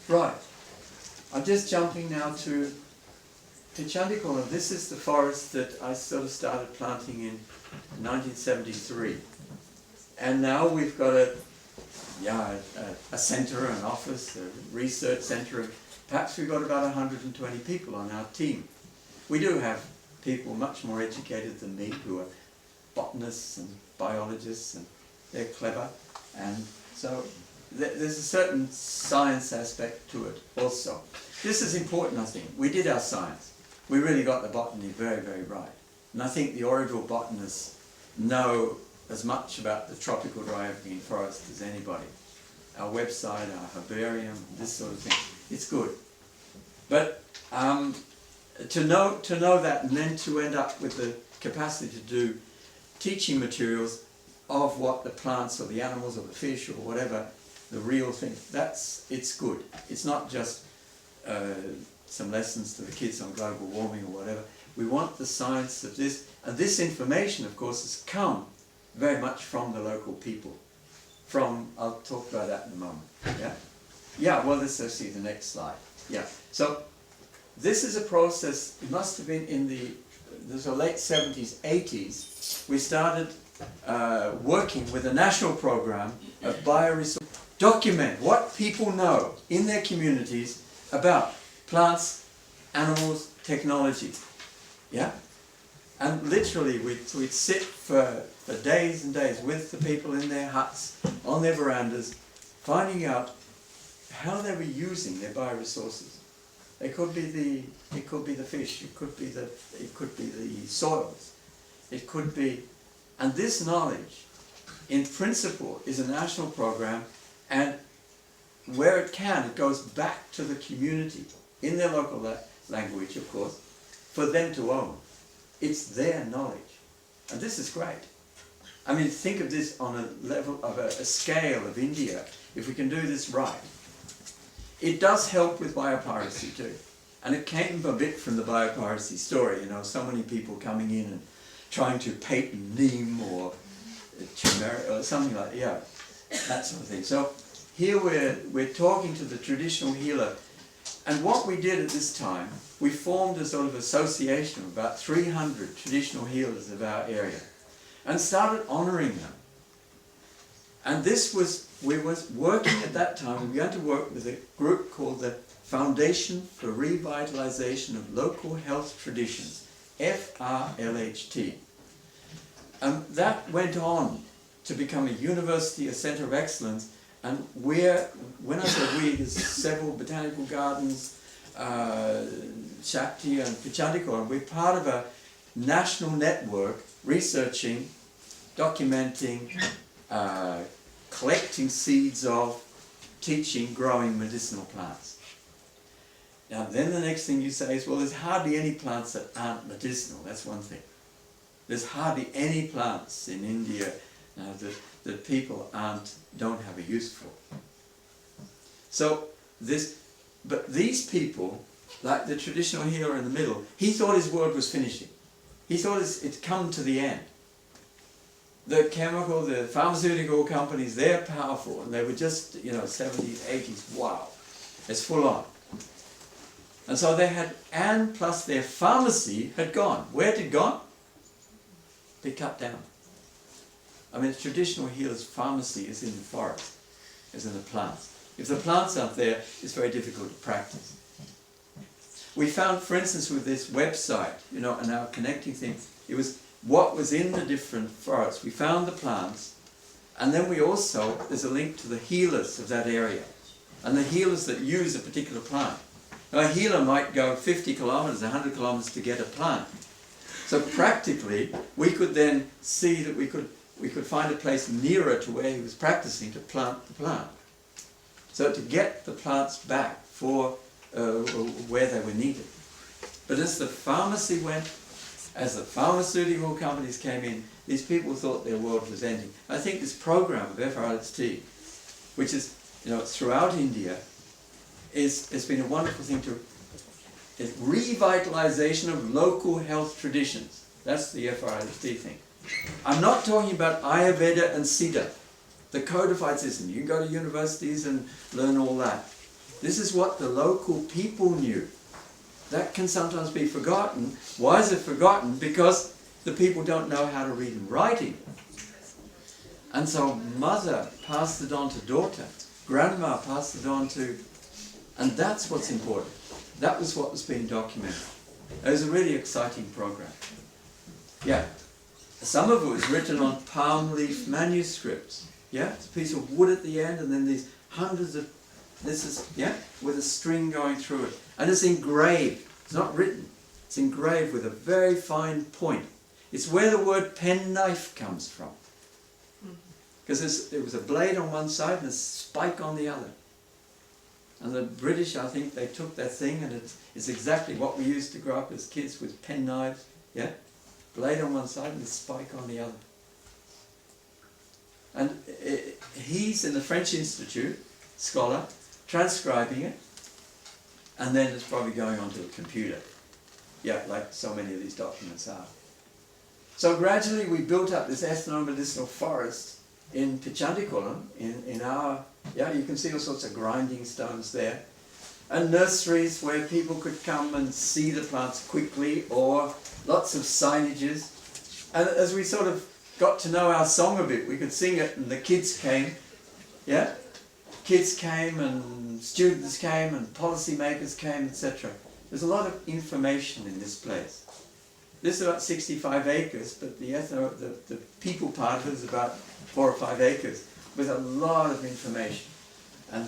Right. I'm just jumping now to Pitchandikulam. This is the forest that I sort of started planting in 1973. And now we've got a centre, an office, a research centre. Perhaps we've got about 120 people on our team. We do have people much more educated than me who are botanists and biologists, and they're clever. And so there's a certain science aspect to it also. This is important, I think. We did our science. We really got the botany very, very right. And I think the Auroville botanists know as much about the tropical dry evergreen forest as anybody. Our website, our herbarium, this sort of thing, it's good. But to know that, and then to end up with the capacity to do teaching materials of what the plants or the animals or the fish or whatever, the real thing, it's good. It's not just some lessons to the kids on global warming or whatever. We want the science of this, and this information, of course, has come very much from the local people. I'll talk about that in a moment. Yeah, yeah. Well, let's see the next slide. Yeah. So this is a process. It must have been in the late 70s, 80s. We started working with a national program of bioresource. Document what people know in their communities about plants, animals, technology. Yeah? And literally we'd sit for days and days with the people in their huts, on their verandas, finding out how they were using their bioresources. It could be the fish, it could be the soils, it could be, and this knowledge in principle is a national program, and where it can, it goes back to the community in their local language, of course, for them to own. It's their knowledge, and this is great. I mean, think of this on a level of a scale of India. If we can do this right, it does help with biopiracy too. And it came a bit from the biopiracy story, you know, so many people coming in and trying to patent neem or turmeric or something like that, yeah, that sort of thing. So here we're talking to the traditional healer, and what we did at this time, we formed a sort of association of about 300 traditional healers of our area and started honouring them. And we was working at that time, we began to work with a group called the Foundation for Revitalization of Local Health Traditions, FRLHT. That went on to become a university, a centre of excellence, and when I say we, there's several botanical gardens, Shakti and Pitchandikulam. We're part of a national network researching, documenting, collecting seeds of, teaching, growing medicinal plants. Now then the next thing you say is, well, there's hardly any plants that aren't medicinal. That's one thing. There's hardly any plants in India that people don't have a use for. So but these people, like the traditional healer in the middle, he thought his world was finishing. He thought it's come to the end. The pharmaceutical companies, they're powerful, and they were just, 70s, 80s, wow, it's full on. And so they had, and plus their pharmacy had gone. Where had it gone? They cut down. I mean, the traditional healer's pharmacy is in the forest, is in the plants. If the plants aren't there, it's very difficult to practice. We found, for instance, with this website, and our connecting thing, it was what was in the different forests. We found the plants, and then there's a link to the healers of that area, and the healers that use a particular plant. Now, a healer might go 50 kilometers, 100 kilometers to get a plant. So practically, we could then see that we could find a place nearer to where he was practicing to plant the plant. So to get the plants back for where they were needed. But as the pharmacy went, as the pharmaceutical companies came in, these people thought their world was ending. I think this program of FRLHT, which is throughout India, has been a wonderful thing it's revitalization of local health traditions. That's the FRLHT thing. I'm not talking about Ayurveda and Siddha, the codified system. You can go to universities and learn all that. This is what the local people knew. That can sometimes be forgotten. Why is it forgotten? Because the people don't know how to read and write it. And so mother passed it on to daughter, grandma passed it on to, and that's what's important. That was what was being documented. It was a really exciting program. Yeah. Some of it was written on palm leaf manuscripts. Yeah, it's a piece of wood at the end, and then these hundreds of, with a string going through it. And it's engraved. It's not written. It's engraved with a very fine point. It's where the word penknife comes from. Because there was a blade on one side and a spike on the other. And the British, I think, they took that thing, and it's exactly what we used to grow up as kids with pen knives. Yeah? Blade on one side and a spike on the other. And he's in the French Institute, scholar, transcribing it, and then it's probably going onto a computer. Yeah, like so many of these documents are. So gradually we built up this ethno-medicinal forest in Pitchandikulam, in our, you can see all sorts of grinding stones there, and nurseries where people could come and see the plants quickly, or lots of signages. And as we sort of got to know our song a bit, we could sing it, and the kids came, kids came, and students came, and policymakers came, etc. There's a lot of information in this place. This is about 65 acres, but the people part of it is about 4 or 5 acres, with a lot of information. And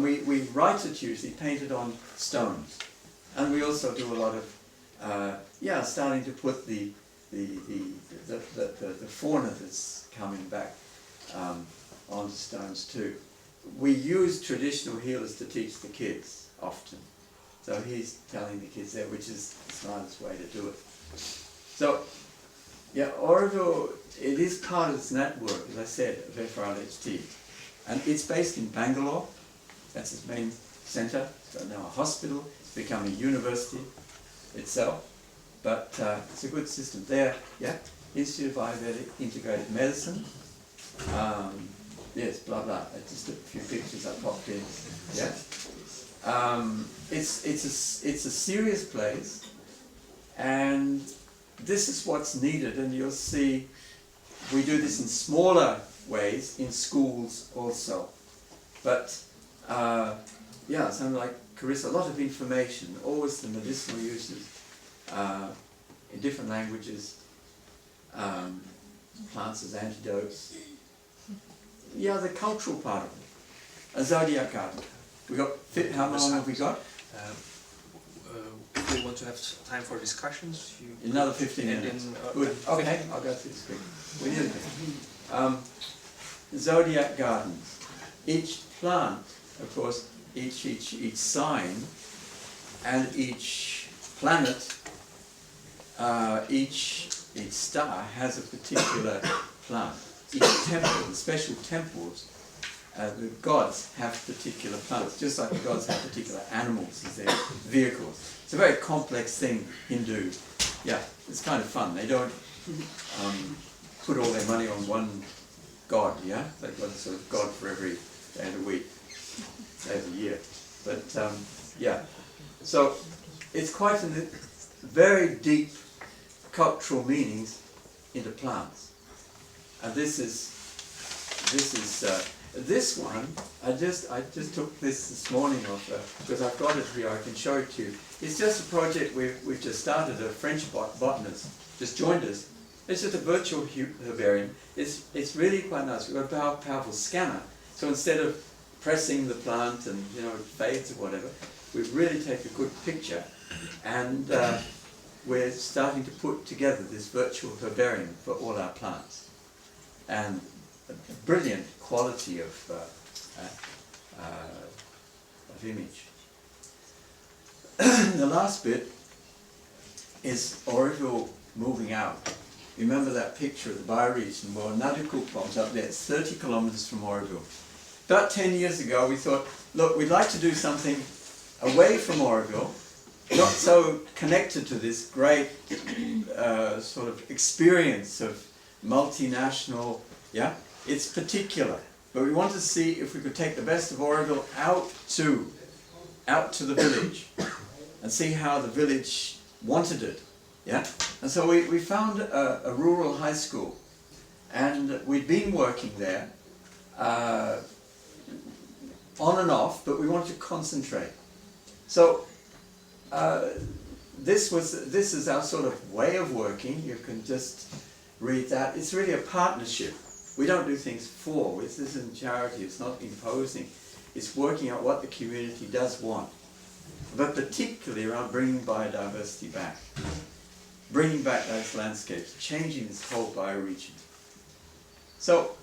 we write it usually painted on stones. And we also do a lot of, starting to put the fauna that's coming back onto stones too. We use traditional healers to teach the kids often. So he's telling the kids there, which is the smartest way to do it. So, Auroville, it is part of this network, as I said, of FRLHT. And it's based in Bangalore. That's its main centre. It's got now a hospital. It's become a university itself. But it's a good system there. Institute of Ayurvedic Integrated Medicine. Yes, blah blah. Just a few pictures I popped in. It's a serious place, and this is what's needed. And you'll see, we do this in smaller ways in schools also. But something like Carissa, a lot of information, always the medicinal uses in different languages, plants as antidotes. Yeah, the cultural part of it. A zodiac garden. We got, how long have we got? If we want to have time for discussions, Another 15 minutes. Good. Okay, I'll go through this quick. We need it. Zodiac gardens. Each plant, of course, each sign and each planet, each star has a particular plant. Each temple, the special temples, the gods have particular plants, just like the gods have particular animals as their vehicles. It's a very complex thing, Hindu. Yeah, it's kind of fun. They don't put all their money on one god, yeah? They've got a sort of god for every day of the week, day of the year. But, yeah. So, it's quite a very deep cultural meanings into plants. And this one, I just took this morning off, because I've got it here, I can show it to you. It's just a project we've just started, a French botanist just joined us. It's just a virtual herbarium. It's really quite nice. We've got a powerful scanner. So instead of pressing the plant and, you know, it fades or whatever, we really take a good picture. And we're starting to put together this virtual herbarium for all our plants. And a brilliant quality of image. The last bit is Auroville moving out. Remember that picture of the bioregion? Well, Nadukuppam's up there. It's 30 kilometers from Auroville. About 10 years ago, we thought, look, we'd like to do something away from Auroville, not so connected to this great sort of experience of multinational, yeah? It's particular, but we wanted to see if we could take the best of Auroville out to the village and see how the village wanted it, yeah? And so we found a rural high school, and we'd been working there on and off, but we wanted to concentrate. So this is our sort of way of working. You can just read that. It's really a partnership. We don't do things for. This isn't charity. It's not imposing. It's working out what the community does want, but particularly around bringing biodiversity back, bringing back those landscapes, changing this whole bioregion. So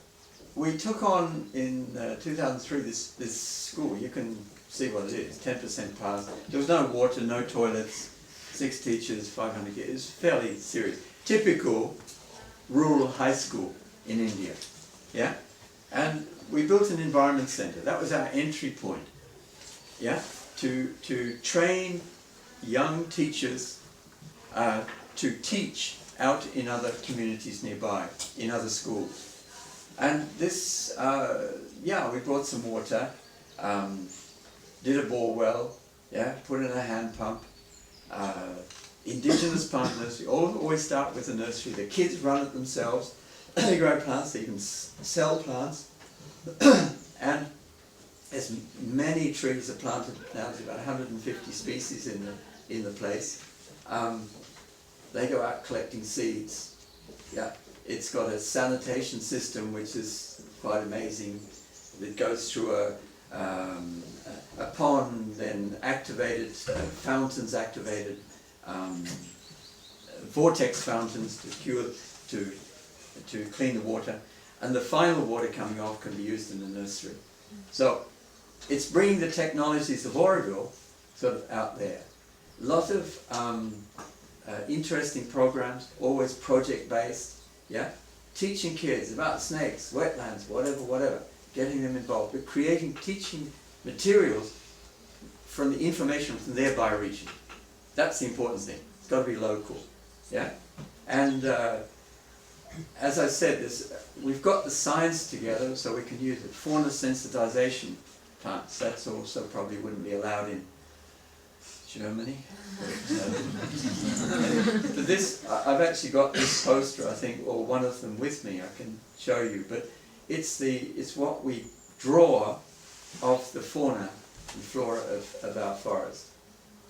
we took on in 2003 this school. You can see what it is. 10% pass. There was no water, no toilets. 6 teachers, 500 kids. It was fairly serious. Typical rural high school in India, yeah? And we built an environment center. That was our entry point, yeah? To train young teachers to teach out in other communities nearby, in other schools. And this, yeah, we brought some water, did a bore well, yeah, put in a hand pump, indigenous plant nursery. Always start with a nursery. The kids run it themselves. They grow plants, they can sell plants, and as many trees are planted now, there's about 150 species in the place. They go out collecting seeds. Yeah, it's got a sanitation system which is quite amazing. It goes through a pond, then activated fountains, activated vortex fountains to clean the water, and the final water coming off can be used in the nursery. So it's bringing the technologies of Auroville sort of out there. A lot of interesting programs, always project-based, yeah? Teaching kids about snakes, wetlands, whatever, getting them involved, but creating teaching materials from the information from their bioregion. That's the important thing. It's got to be local, yeah? And as I said, we've got the science together so we can use it. Fauna sensitization plants, that's also probably wouldn't be allowed in Germany. But this, I've actually got this poster, I think, or one of them with me, I can show you, but it's what we draw of the fauna and flora of our forest.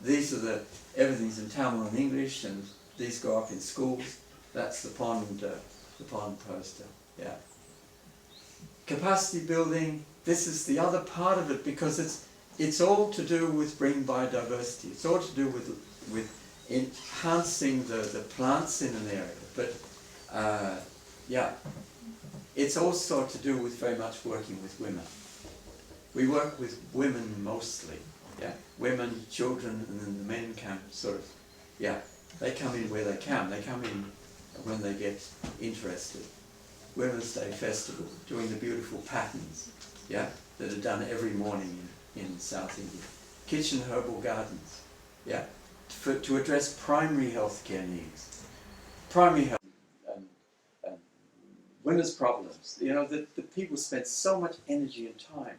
These are everything's in Tamil and English, and these go up in schools. That's the pond poster, yeah. Capacity building, this is the other part of it, because it's all to do with bringing biodiversity. It's all to do with enhancing the plants in an area. But yeah, it's also to do with very much working with women. We work with women mostly, yeah. Women, children, and then the men can sort of, yeah, they come in where they can. They come in when they get interested. Women's Day Festival, doing the beautiful patterns, yeah, that are done every morning in South India. Kitchen herbal gardens, yeah, to address primary healthcare needs. Primary health and women's problems. You know, the people spend so much energy and time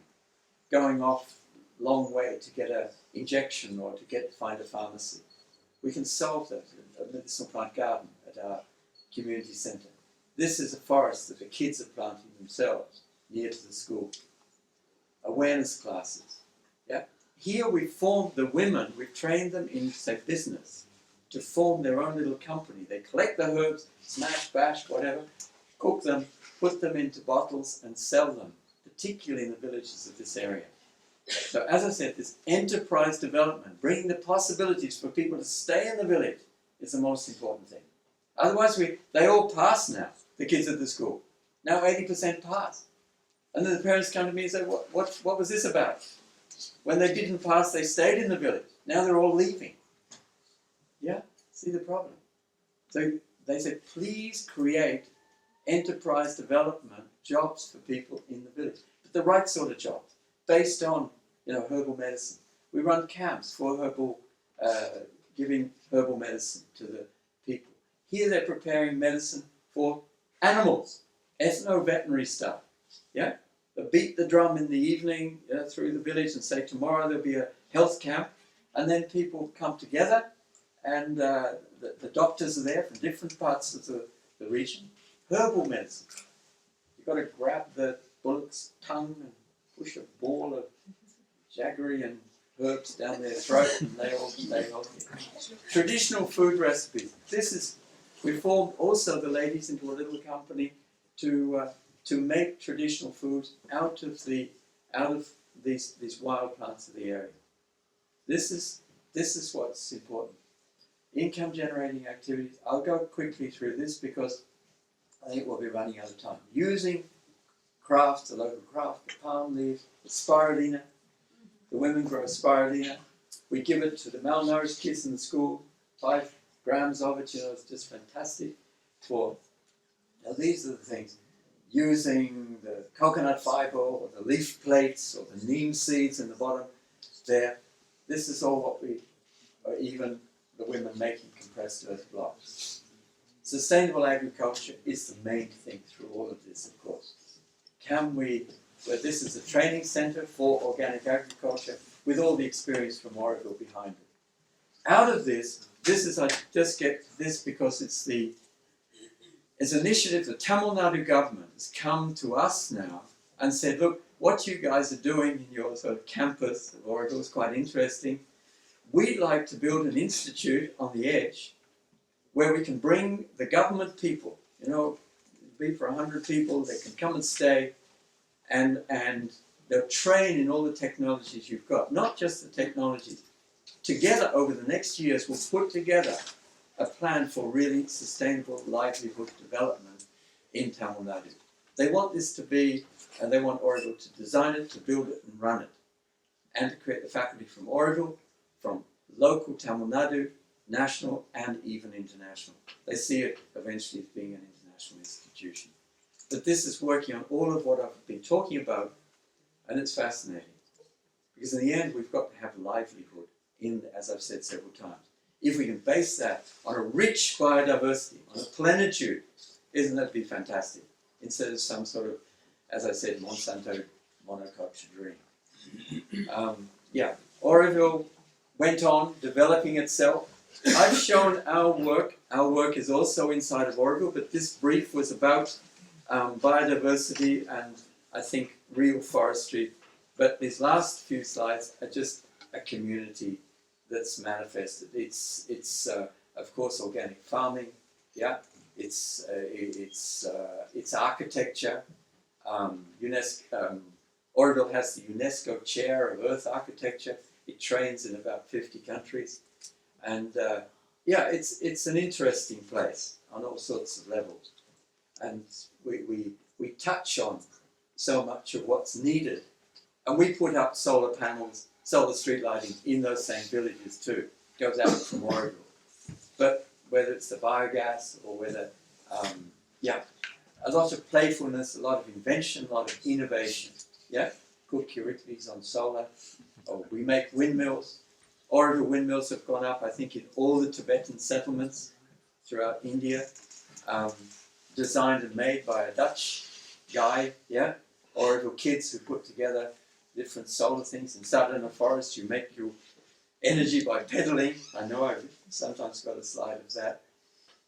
going off a long way to get an injection or to find a pharmacy. We can solve that at a medicinal plant garden at our community centre. This is a forest that the kids are planting themselves near to the school. Awareness classes. Yeah? Here we've formed the women, we've trained them in, say, business to form their own little company. They collect the herbs, smash, bash, whatever, cook them, put them into bottles and sell them, particularly in the villages of this area. So as I said, this enterprise development, bringing the possibilities for people to stay in the village, is the most important thing. Otherwise, they all pass now, the kids at the school. Now 80% pass. And then the parents come to me and say, what was this about? When they didn't pass, they stayed in the village. Now they're all leaving. Yeah, see the problem. So they said, please create enterprise development jobs for people in the village. But the right sort of jobs, based on, herbal medicine. We run camps for giving herbal medicine to the people. Here they're preparing medicine for animals, ethno-veterinary stuff. Yeah? They beat the drum in the evening through the village and say tomorrow there'll be a health camp, and then people come together, and the doctors are there from different parts of the region. Herbal medicine. You've got to grab the bullock's tongue and push a ball of jaggery and herbs down their throat, and they all stay healthy. Traditional food recipes. We formed also the ladies into a little company to make traditional foods out of these wild plants of the area. This is what's important. Income generating activities. I'll go quickly through this because I think we'll be running out of time. Using crafts, the local craft, the palm leaf, the spirulina. The women grow spirulina. We give it to the malnourished kids in the school. 5 grams of it, it's just fantastic. Now these are the things. Using the coconut fibre or the leaf plates or the neem seeds in the bottom there. This is all what or even the women making compressed earth blocks. Sustainable agriculture is the main thing through all of this, of course. This is a training centre for organic agriculture with all the experience from Auroville behind it. Out of this, I just get this because it's an initiative. The Tamil Nadu government has come to us now and said, look, what you guys are doing in your sort of campus of Auroville is quite interesting. We'd like to build an institute on the edge where we can bring the government people, be for 100 people, they can come and stay, and they'll train in all the technologies you've got, not just the technologies. Together, over the next years, we'll put together a plan for really sustainable livelihood development in Tamil Nadu. They want this to be, and they want Auroville to design it, to build it and run it, and to create the faculty from Auroville, from local Tamil Nadu, national and even international. They see it eventually as being an international institution. But this is working on all of what I've been talking about, and it's fascinating. Because in the end, we've got to have livelihood as I've said several times. If we can base that on a rich biodiversity, on a plenitude, isn't that be fantastic? Instead of some sort of, as I said, Monsanto monoculture dream. Auroville went on developing itself. I've shown our work. Our work is also inside of Auroville, but this brief was about biodiversity and, I think, real forestry But these last few slides are just a community that's manifested. It's of course organic farming, yeah. It's architecture. Auroville has the UNESCO Chair of Earth Architecture. It trains in about 50 countries, and yeah, it's an interesting place on all sorts of levels, and we touch on so much of what's needed, and we put up solar panels, solar street lighting in those same villages too. It goes out from Auroville, but whether it's the biogas or whether yeah, a lot of playfulness, a lot of invention, a lot of innovation. Yeah, good curriculums on solar. Oh, we make windmills. Auroville windmills have gone up, I think, in all the Tibetan settlements throughout India. Designed and made by a Dutch guy, yeah. Auroville kids who put together different solar things. In southern forest, you make your energy by pedaling. I know I've sometimes got a slide of that.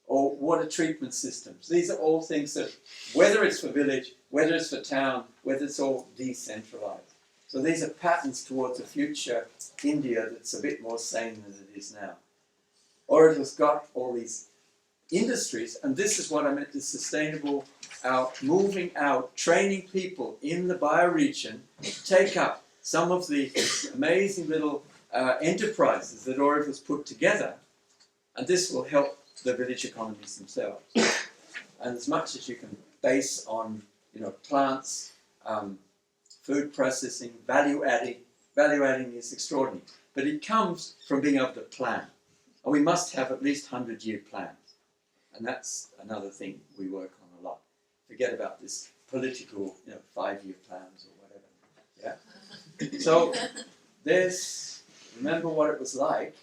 Or water treatment systems. These are all things that, whether it's for village, whether it's for town, whether it's all decentralized. So these are patterns towards a future India that's a bit more sane than it is now. Auroville's got all these industries, and this is what I meant, the sustainable moving out, training people in the bioregion to take up some of the amazing little enterprises that Auroville's put together, and this will help the village economies themselves. And as much as you can base on, you know, plants, food processing, value adding is extraordinary. But it comes from being able to plan. And we must have at least 100-year plans. And that's another thing we work on a lot. Forget about this political, you know, 5-year plans or whatever. Yeah. So remember what it was like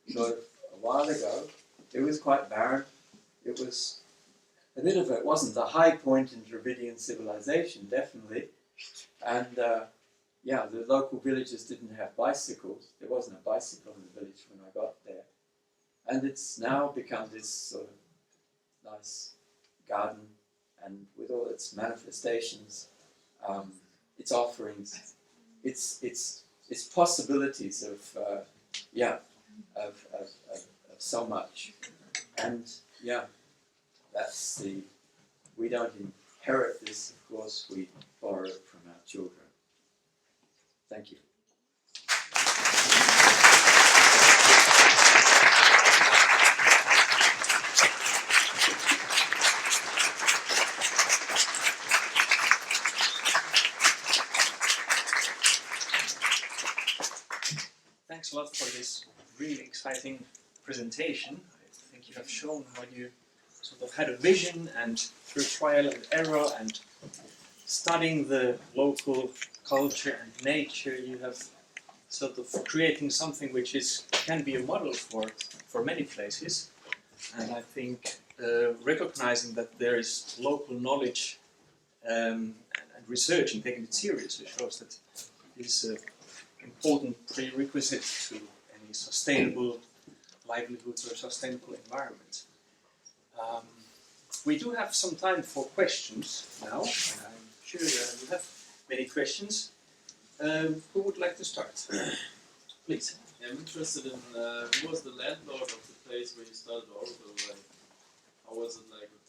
sort of a while ago. It was quite barren. It was a bit of it wasn't the high point in Dravidian civilization, definitely. And yeah, the local villages didn't have bicycles. There wasn't a bicycle in the village when I got there. And it's now become this sort of nice garden, and with all its manifestations, its offerings, its possibilities of yeah, of so much. And yeah, that's we don't inherit this, of course, we borrow it from our children. Thank you. Thanks a lot for this really exciting presentation. I think you have shown how you sort of had a vision, and through trial and error and studying the local culture and nature, you have sort of creating something which can be a model for many places. And I think recognizing that there is local knowledge and research and taking it seriously shows that it is an important prerequisite to any sustainable livelihoods or sustainable environment. We do have some time for questions now. I'm sure you have many questions. Who would like to start? Please. I'm interested in who was the landlord of the place where you started Auroville? Like, how was it like with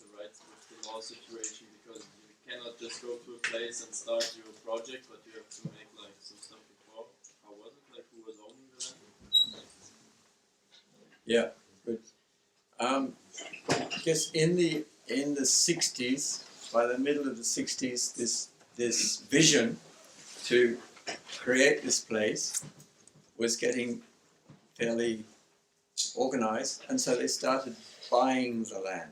the law situation? Because you cannot just go to a place and start your project, but you have to make like some stuff before. How was it? Like, who was owning the land? Yeah, good. I guess in the 60s, by the middle of the 60s, this vision to create this place was getting fairly organized, and so they started buying the land.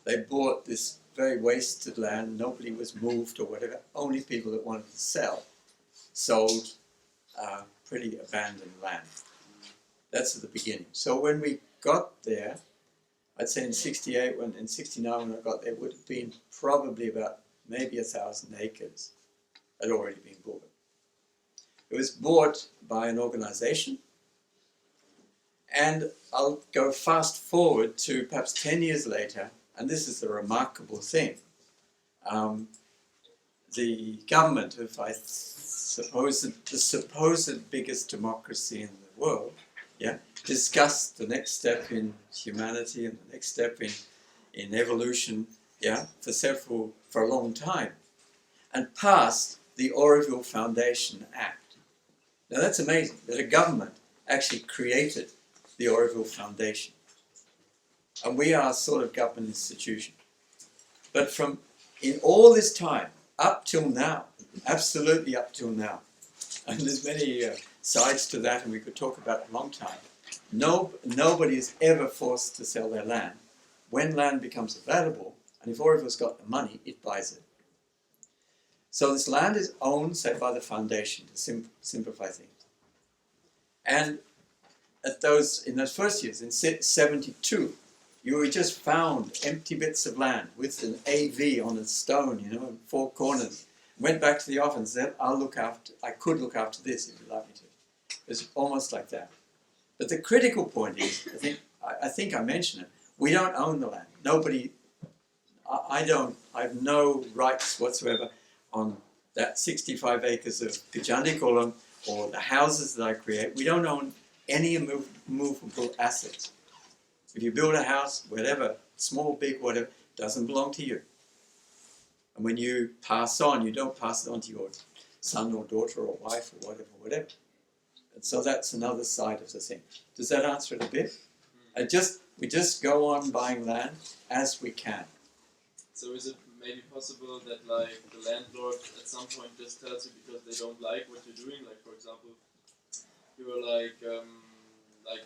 They bought this very wasted land, nobody was moved or whatever, only people that wanted to sell sold pretty abandoned land. That's at the beginning. So when we got there, I'd say in 68, in 69 when I got there, it would have been probably about maybe 1,000 acres had already been bought. It was bought by an organization, and I'll go fast forward to perhaps 10 years later, and this is the remarkable thing. the government of, I suppose, the supposed biggest democracy in the world, yeah, discussed the next step in humanity and the next step in evolution, yeah, for a long time, and passed the Auroville Foundation Act. Now that's amazing, that a government actually created the Auroville Foundation. And we are a sort of government institution. But from in all this time, up till now, absolutely up till now, and there's many sides to that, and we could talk about it a long time, nobody is ever forced to sell their land. When land becomes available, and if Auroville's got the money, it buys it. So this land is owned, say, by the foundation, to simplify things. And in those first years, in 72, you just found empty bits of land with an AV on a stone, you know, in 4 corners. Went back to the office and said, I could look after this if you'd like me to. It's almost like that. But the critical point is, I think I mentioned it, we don't own the land. Nobody, I have no rights whatsoever on that 65 acres of Pitchandikulam or the houses that I create. We don't own any movable assets. If you build a house, whatever, small, big, whatever, it doesn't belong to you. And when you pass on, you don't pass it on to your son or daughter or wife or whatever. And so that's another side of the thing. Does that answer it a bit? We just go on buying land as we can. So is it maybe possible that like the landlord at some point just tells you because they don't like what you're doing? Like for example, you were like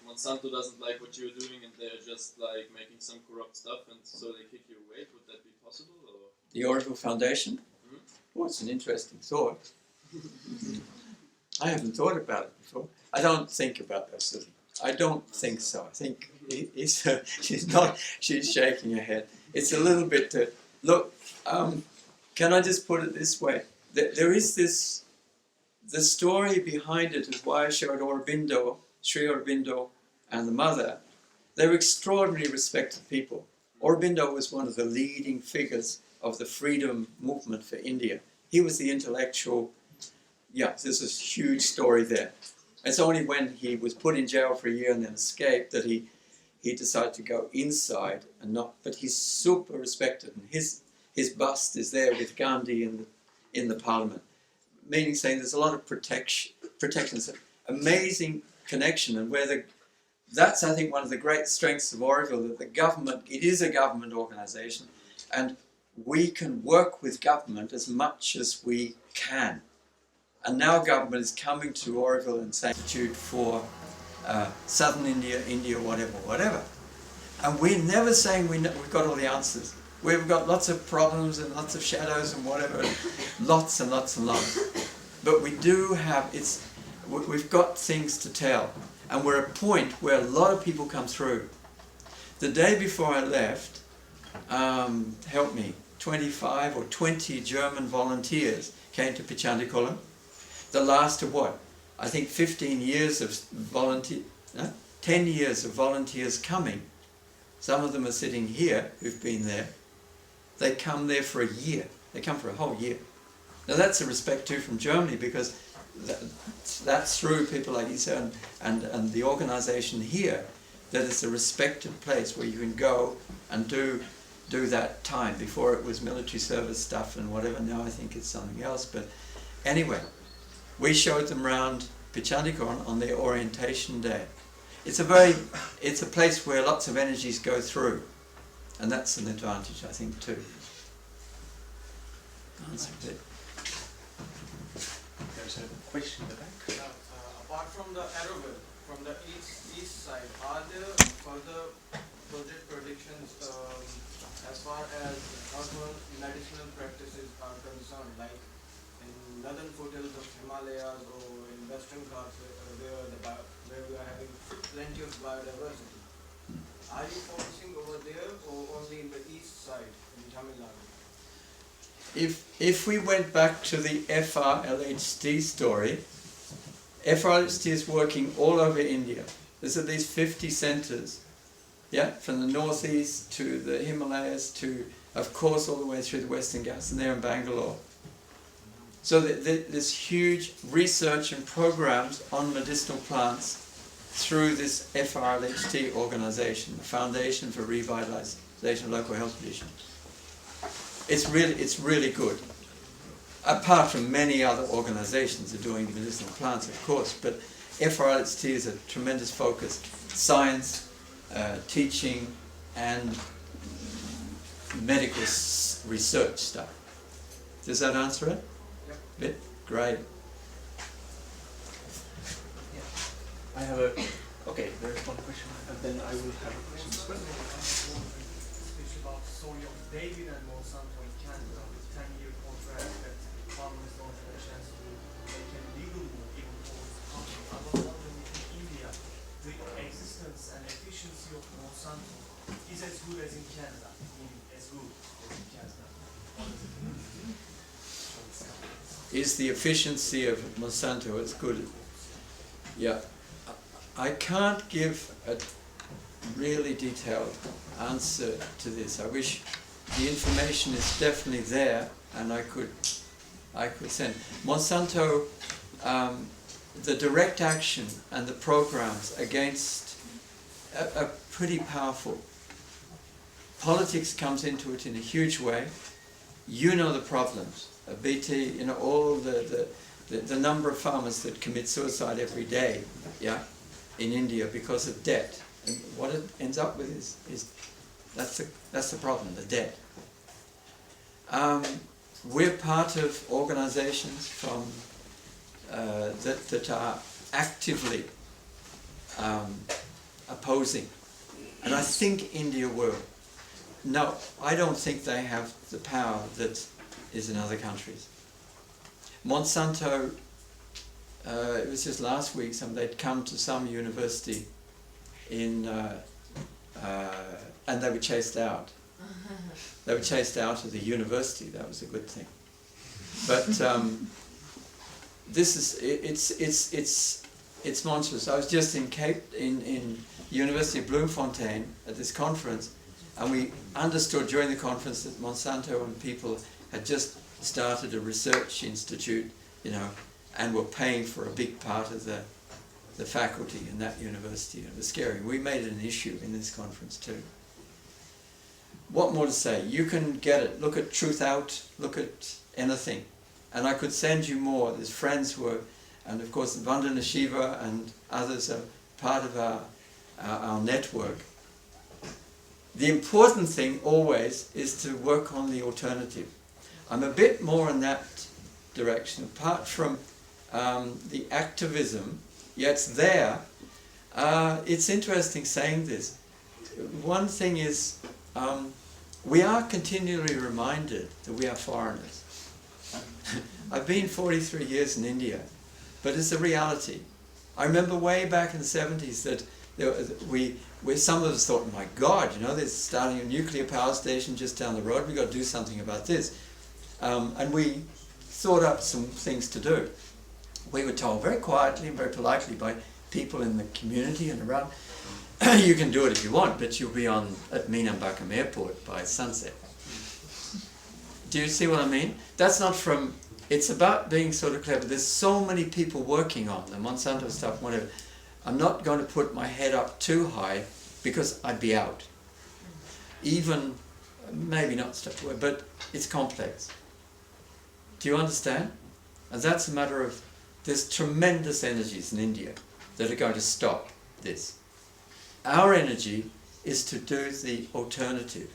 Monsanto doesn't like what you're doing and they're just like making some corrupt stuff and so they kick you away. Would that be possible? Or? The Auroville Foundation? Mm-hmm. Oh, it's an interesting thought. I haven't thought about it before. I don't think about that, Susan. I don't think so. I think she's shaking her head. It's a little bit, look, can I just put it this way? There is this, the story behind it is why I showed Aurobindo, Sri Aurobindo and the mother. They were extraordinarily respected people. Aurobindo was one of the leading figures of the freedom movement for India. He was the intellectual, there's this huge story there. It's only when he was put in jail for a year and then escaped that he decided to go inside and not, but he's super respected. And his bust is there with Gandhi in the parliament. Meaning saying there's a lot of protection, amazing connection, and that's I think one of the great strengths of Auroville, that the government, it is a government organisation, and we can work with government as much as we can. And now government is coming to Auroville and saying, Institute for Southern India, whatever. And we're never saying we've got all the answers. We've got lots of problems and lots of shadows and whatever, lots and lots and lots. But we do have, we've got things to tell. And we're at a point where a lot of people come through. The day before I left, help me, 25 or 20 German volunteers came to Pitchandikulam. The last of what? I think 15 years of 10 years of volunteers coming. Some of them are sitting here who've been there. They come there for a year. They come for a whole year. Now that's a respect too from Germany, because that's through people like Isa and the organisation here, that it's a respected place where you can go and do that time. Before it was military service stuff and whatever, now I think it's something else. But anyway, we showed them around Pitchandikulam on their orientation day. It's a place where lots of energies go through, and that's an advantage, I think, too. Answer it. There's a question in the back. Apart from the Auroville, from the east side, are there further project predictions as far as ethno-medicinal practices are concerned, like in northern foothills of Himalayas or in western Ghats, where we are having plenty of biodiversity? Are you focusing over there or only in the east side, in Tamil Nadu? If we went back to the FRLHD story, FRLHD is working all over India. There's at least 50 centres, from the northeast to the Himalayas to, of course, all the way through the Western Ghats, and they're in Bangalore. So there's huge research and programs on medicinal plants through this FRLHT organization, the Foundation for Revitalization of Local Health Tradition. It's really good. Apart from many other organizations that are doing medicinal plants, of course, but FRLHT is a tremendous focus. Science, teaching, and medical research stuff. Does that answer it? Yep. Bit? Great. I have okay, there's one question, and then I will have a question as well. Speech about story of David and Monsanto in Canada with 10-year contract that farmers don't have a chance to make a legal move even towards the company. I was wondering if in India the existence and efficiency of Monsanto is as good as in Canada, meaning as good as in Canada. Is the efficiency of Monsanto as good? Yeah. I can't give a really detailed answer to this. I wish the information is definitely there and I could send. Monsanto, the direct action and the programs against are pretty powerful. Politics comes into it in a huge way. You know the problems. BT, you know, all the number of farmers that commit suicide every day, yeah, in India because of debt. And what it ends up with is that's the problem, the debt. We're part of organizations from that are actively opposing, and I think India will. No, I don't think they have the power that is in other countries. Monsanto, it was just last week, they'd come to some university in, and they were chased out. They were chased out of the university. That was a good thing. But this is it's monstrous. I was just in University of Bloemfontein at this conference, and we understood during the conference that Monsanto and people had just started a research institute, you know, and were paying for a big part of the faculty in that university. It was scary. We made it an issue in this conference too. What more to say? You can get it. Look at Truth Out, look at anything. And I could send you more. There's friends who are, and of course Vandana Shiva and others are part of our network. The important thing always is to work on the alternative. I'm a bit more in that direction. Apart from the activism, yeah, it's there. It's interesting saying this. One thing is, we are continually reminded that we are foreigners. I've been 43 years in India, but it's a reality. I remember way back in the 70s that some of us thought, my God, you know, they're starting a nuclear power station just down the road, we've got to do something about this. And we thought up some things to do. We were told very quietly and very politely by people in the community and around, you can do it if you want, but you'll be at Pitchandikulam Airport by sunset. Do you see what I mean? That's not from, it's about being sort of clever. There's so many people working on the Monsanto stuff, whatever. I'm not going to put my head up too high because I'd be out. Even, maybe not stuff, but it's complex. Do you understand? And that's a matter of, there's tremendous energies in India that are going to stop this. Our energy is to do the alternative,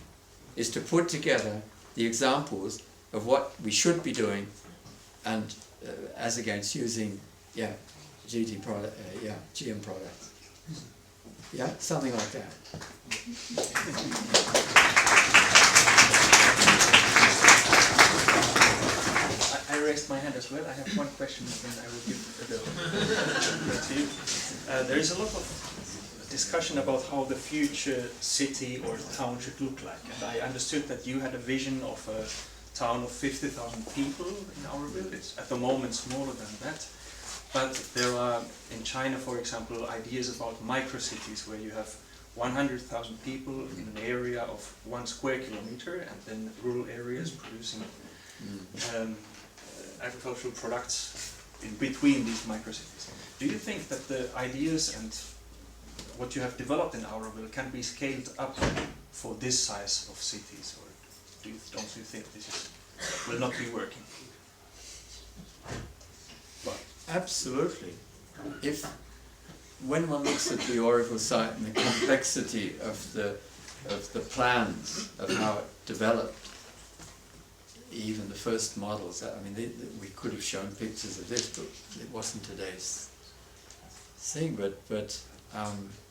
is to put together the examples of what we should be doing, and as against using, GM products. Yeah, something like that. I raised my hand as well. I have one question, and then I will give the word to you. There is a lot of discussion about how the future city or town should look like, and I understood that you had a vision of a town of 50,000 people in Auroville. It's at the moment smaller than that, but there are in China, for example, ideas about micro-cities where you have 100,000 people in an area of 1 square kilometer, and then rural areas producing agricultural products in between these microcities. Do you think that the ideas and what you have developed in Auroville can be scaled up for this size of cities, or don't you think this will not be working? Absolutely. When one looks at the Auroville site and the complexity of the plans of how it developed, even the first models, I mean, we could have shown pictures of this, but it wasn't today's thing. But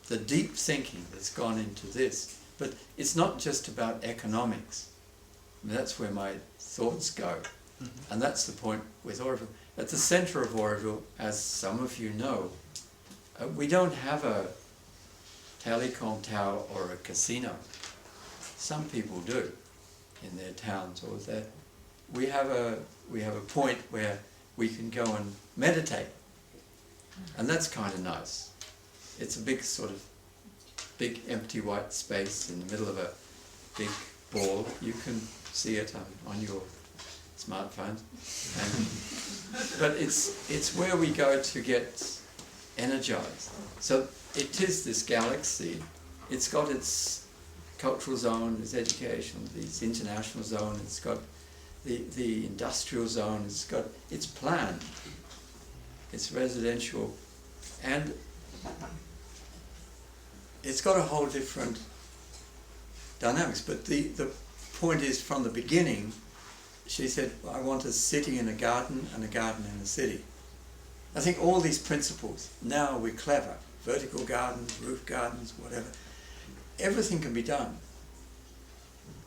the deep thinking that's gone into this, but it's not just about economics. I mean, that's where my thoughts go, and that's the point with Auroville. At the centre of Auroville, as some of you know, we don't have a telecom tower or a casino. Some people do in their towns, or that we have a point where we can go and meditate, and that's kind of nice. It's a big big empty white space in the middle of a big ball. You can see it on your smartphone, but it's where we go to get energized. So it is this galaxy. It's got its cultural zone, its education, its international zone. It's got the industrial zone. It's planned. It's residential, and it's got a whole different dynamics. But the point is, from the beginning, she said, I want a city in a garden and a garden in a city. I think all these principles, now we're clever. Vertical gardens, roof gardens, whatever. Everything can be done.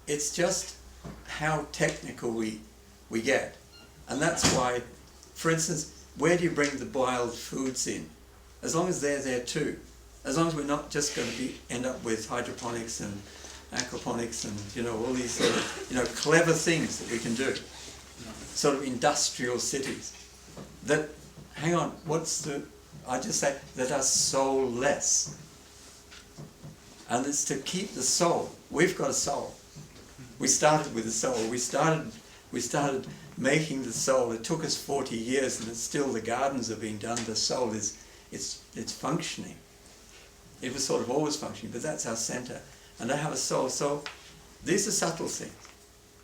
It's just how technical we get. And that's why, for instance, where do you bring the wild foods in? As long as they're there too. As long as we're not just going to end up with hydroponics and aquaponics and all these sort of clever things that we can do. Sort of industrial cities. That, hang on, I just say that are soulless. And it's to keep the soul. We've got a soul. We started with the soul. We started making the soul. It took us 40 years, and it's still, the gardens are being done. The soul it's functioning. It was sort of always functioning, but that's our center. And I have a soul. So these are subtle things.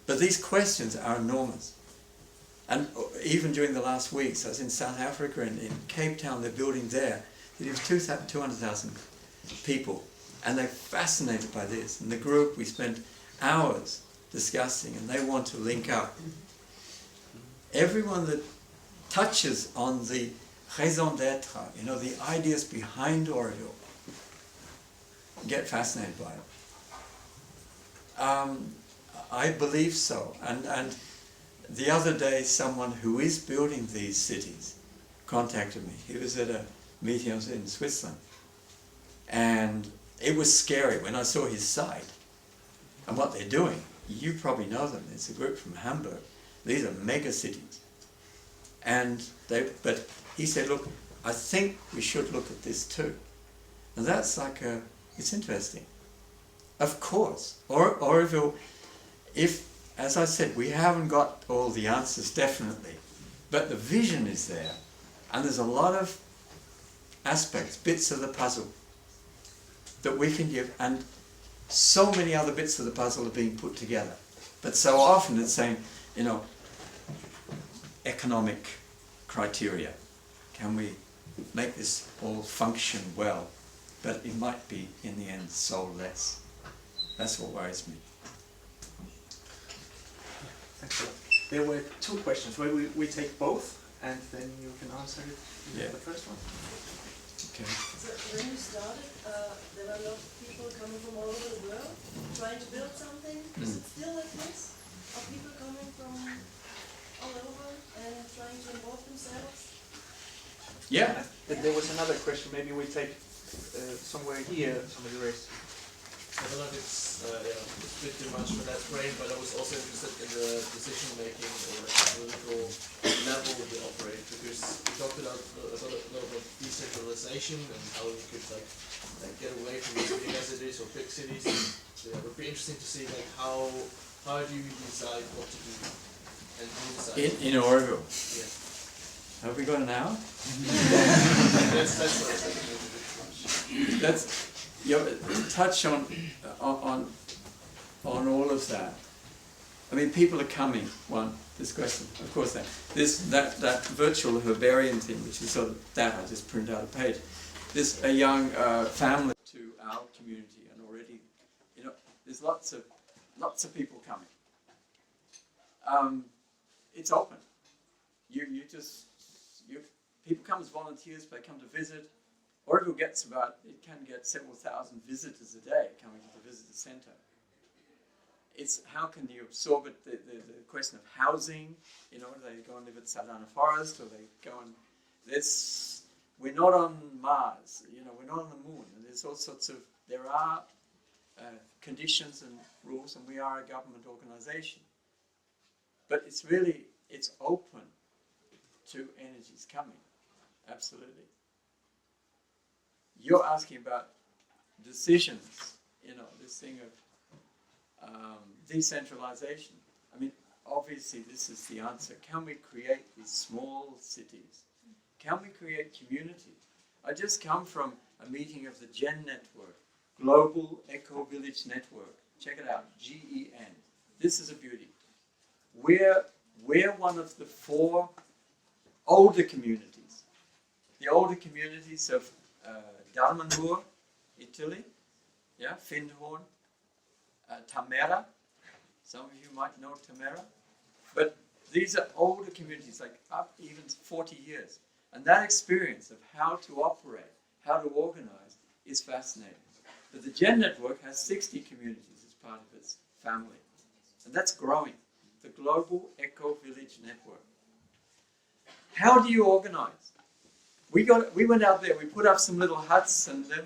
But these questions are enormous. And even during the last weeks, I was in South Africa and in Cape Town, they're building there. It was 200,000 people. And they're fascinated by this. And the group, we spent hours discussing, and they want to link up. Everyone that touches on the raison d'être, the ideas behind Auroville, get fascinated by it. I believe so. And the other day, someone who is building these cities contacted me. He was at a meeting in Switzerland. And it was scary when I saw his site and what they're doing. You probably know them. It's a group from Hamburg. These are mega cities. But he said, look, I think we should look at this too. And that's it's interesting. Of course, Auroville, as I said, we haven't got all the answers, definitely, but the vision is there, and there's a lot of aspects, bits of the puzzle that we can give, and so many other bits of the puzzle are being put together. But so often it's saying, economic criteria. Can we make this all function well? But it might be, in the end, soulless. That's what worries me. Thanks a lot. There were two questions. Where we take both, and then you can answer it. Yeah. The first one. Okay. So when you started, there were a lot of people coming from all over the world trying to build something. Is it still like this? Are people coming from all over and trying to involve themselves? Yeah. There was another question. Maybe we take somewhere here. Somebody raised. I don't know if it's a bit too much for that frame, but I was also interested in the decision making or political level they operate, because we talked about a lot about decentralization and how we could get away from these big cities or big cities. So it would be interesting to see how do you decide what to do. And move side. In Auroville. Yes. Have we got an hour? That's what I said. That's touch on all of that. I mean, people are coming. This question, of course, that virtual herbarium thing, which is sort of that. I just print out a page. There's a young family to our community, and already, there's lots of people coming. It's open. People come as volunteers. They come to visit. Auroville can get several thousand visitors a day coming to the visitor centre. It's how can you absorb it, the question of housing, do they go and live at Saldana Forest, or they go and, we're not on Mars, we're not on the moon, and there's all sorts of, there are conditions and rules, and we are a government organisation. But it's open to energies coming, absolutely. You're asking about decisions, this thing of decentralization. I mean, obviously this is the answer. Can we create these small cities? Can we create community? I just come from a meeting of the GEN Network, Global Eco Village Network. Check it out, GEN. This is a beauty. We're one of the 4 older communities. The older communities of Darmanur, Italy, Findhorn, Tamera. Some of you might know Tamera. But these are older communities, like up even 40 years. And that experience of how to operate, how to organize, is fascinating. But the GEN Network has 60 communities as part of its family. And that's growing. The Global Eco Village Network. How do you organize? We went out there, we put up some little huts, and then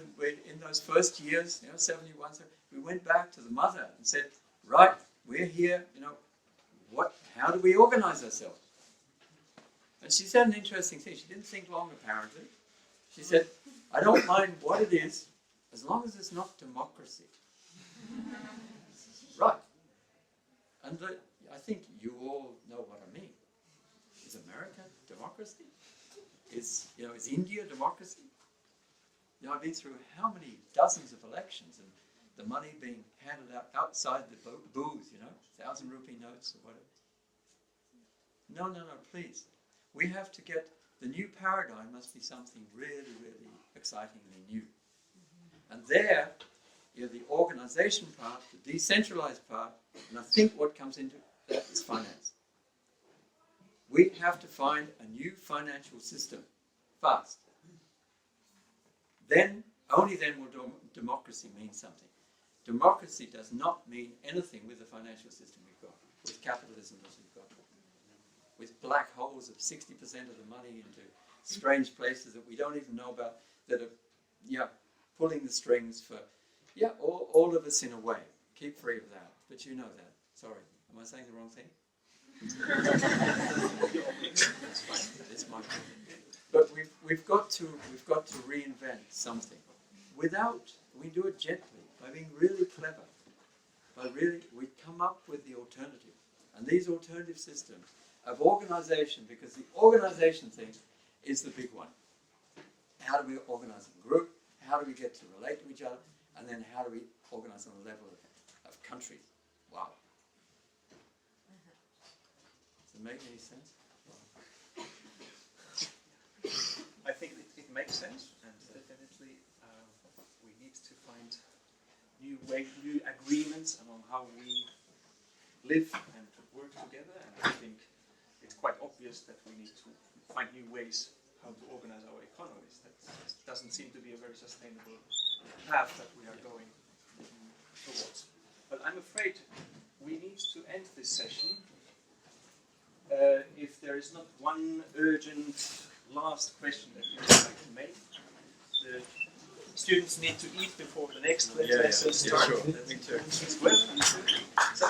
in those first years, 71, we went back to the mother and said, right, we're here, how do we organize ourselves? And she said an interesting thing. She didn't think long, apparently. She said, I don't mind what it is, as long as it's not democracy. Right. And I think you all know what I mean. Is America democracy? Is India democracy? I've been through how many dozens of elections, and the money being handed out outside the booth, 1,000 rupee notes or whatever. No, please. We have to get, the new paradigm must be something really, really excitingly new. And there, the organization part, the decentralized part, and I think what comes into that is finance. We have to find a new financial system fast. Then, only then will democracy mean something. Democracy does not mean anything with the financial system we've got, with capitalism that we've got, with black holes of 60% of the money into strange places that we don't even know about, that are, pulling the strings for, all of us in a way. Keep free of that, but you know that. Sorry, am I saying the wrong thing? That's fine. It's my thing. But we've got to reinvent something. We do it gently, by being really clever. We come up with the alternative. And these alternative systems of organization, because the organization thing is the big one. How do we organize a group? How do we get to relate to each other? And then how do we organize on the level of countries? Wow. Does it make any sense? I think it makes sense, and definitely we need to find new agreements on how we live and work together. And I think it's quite obvious that we need to find new ways how to organize our economies. That doesn't seem to be a very sustainable path that we are going towards. But I'm afraid we need to end this session. If there is not one urgent last question that you would like to make. The students need to eat before the next lesson starts. Sure. Me too. Well, me too. So,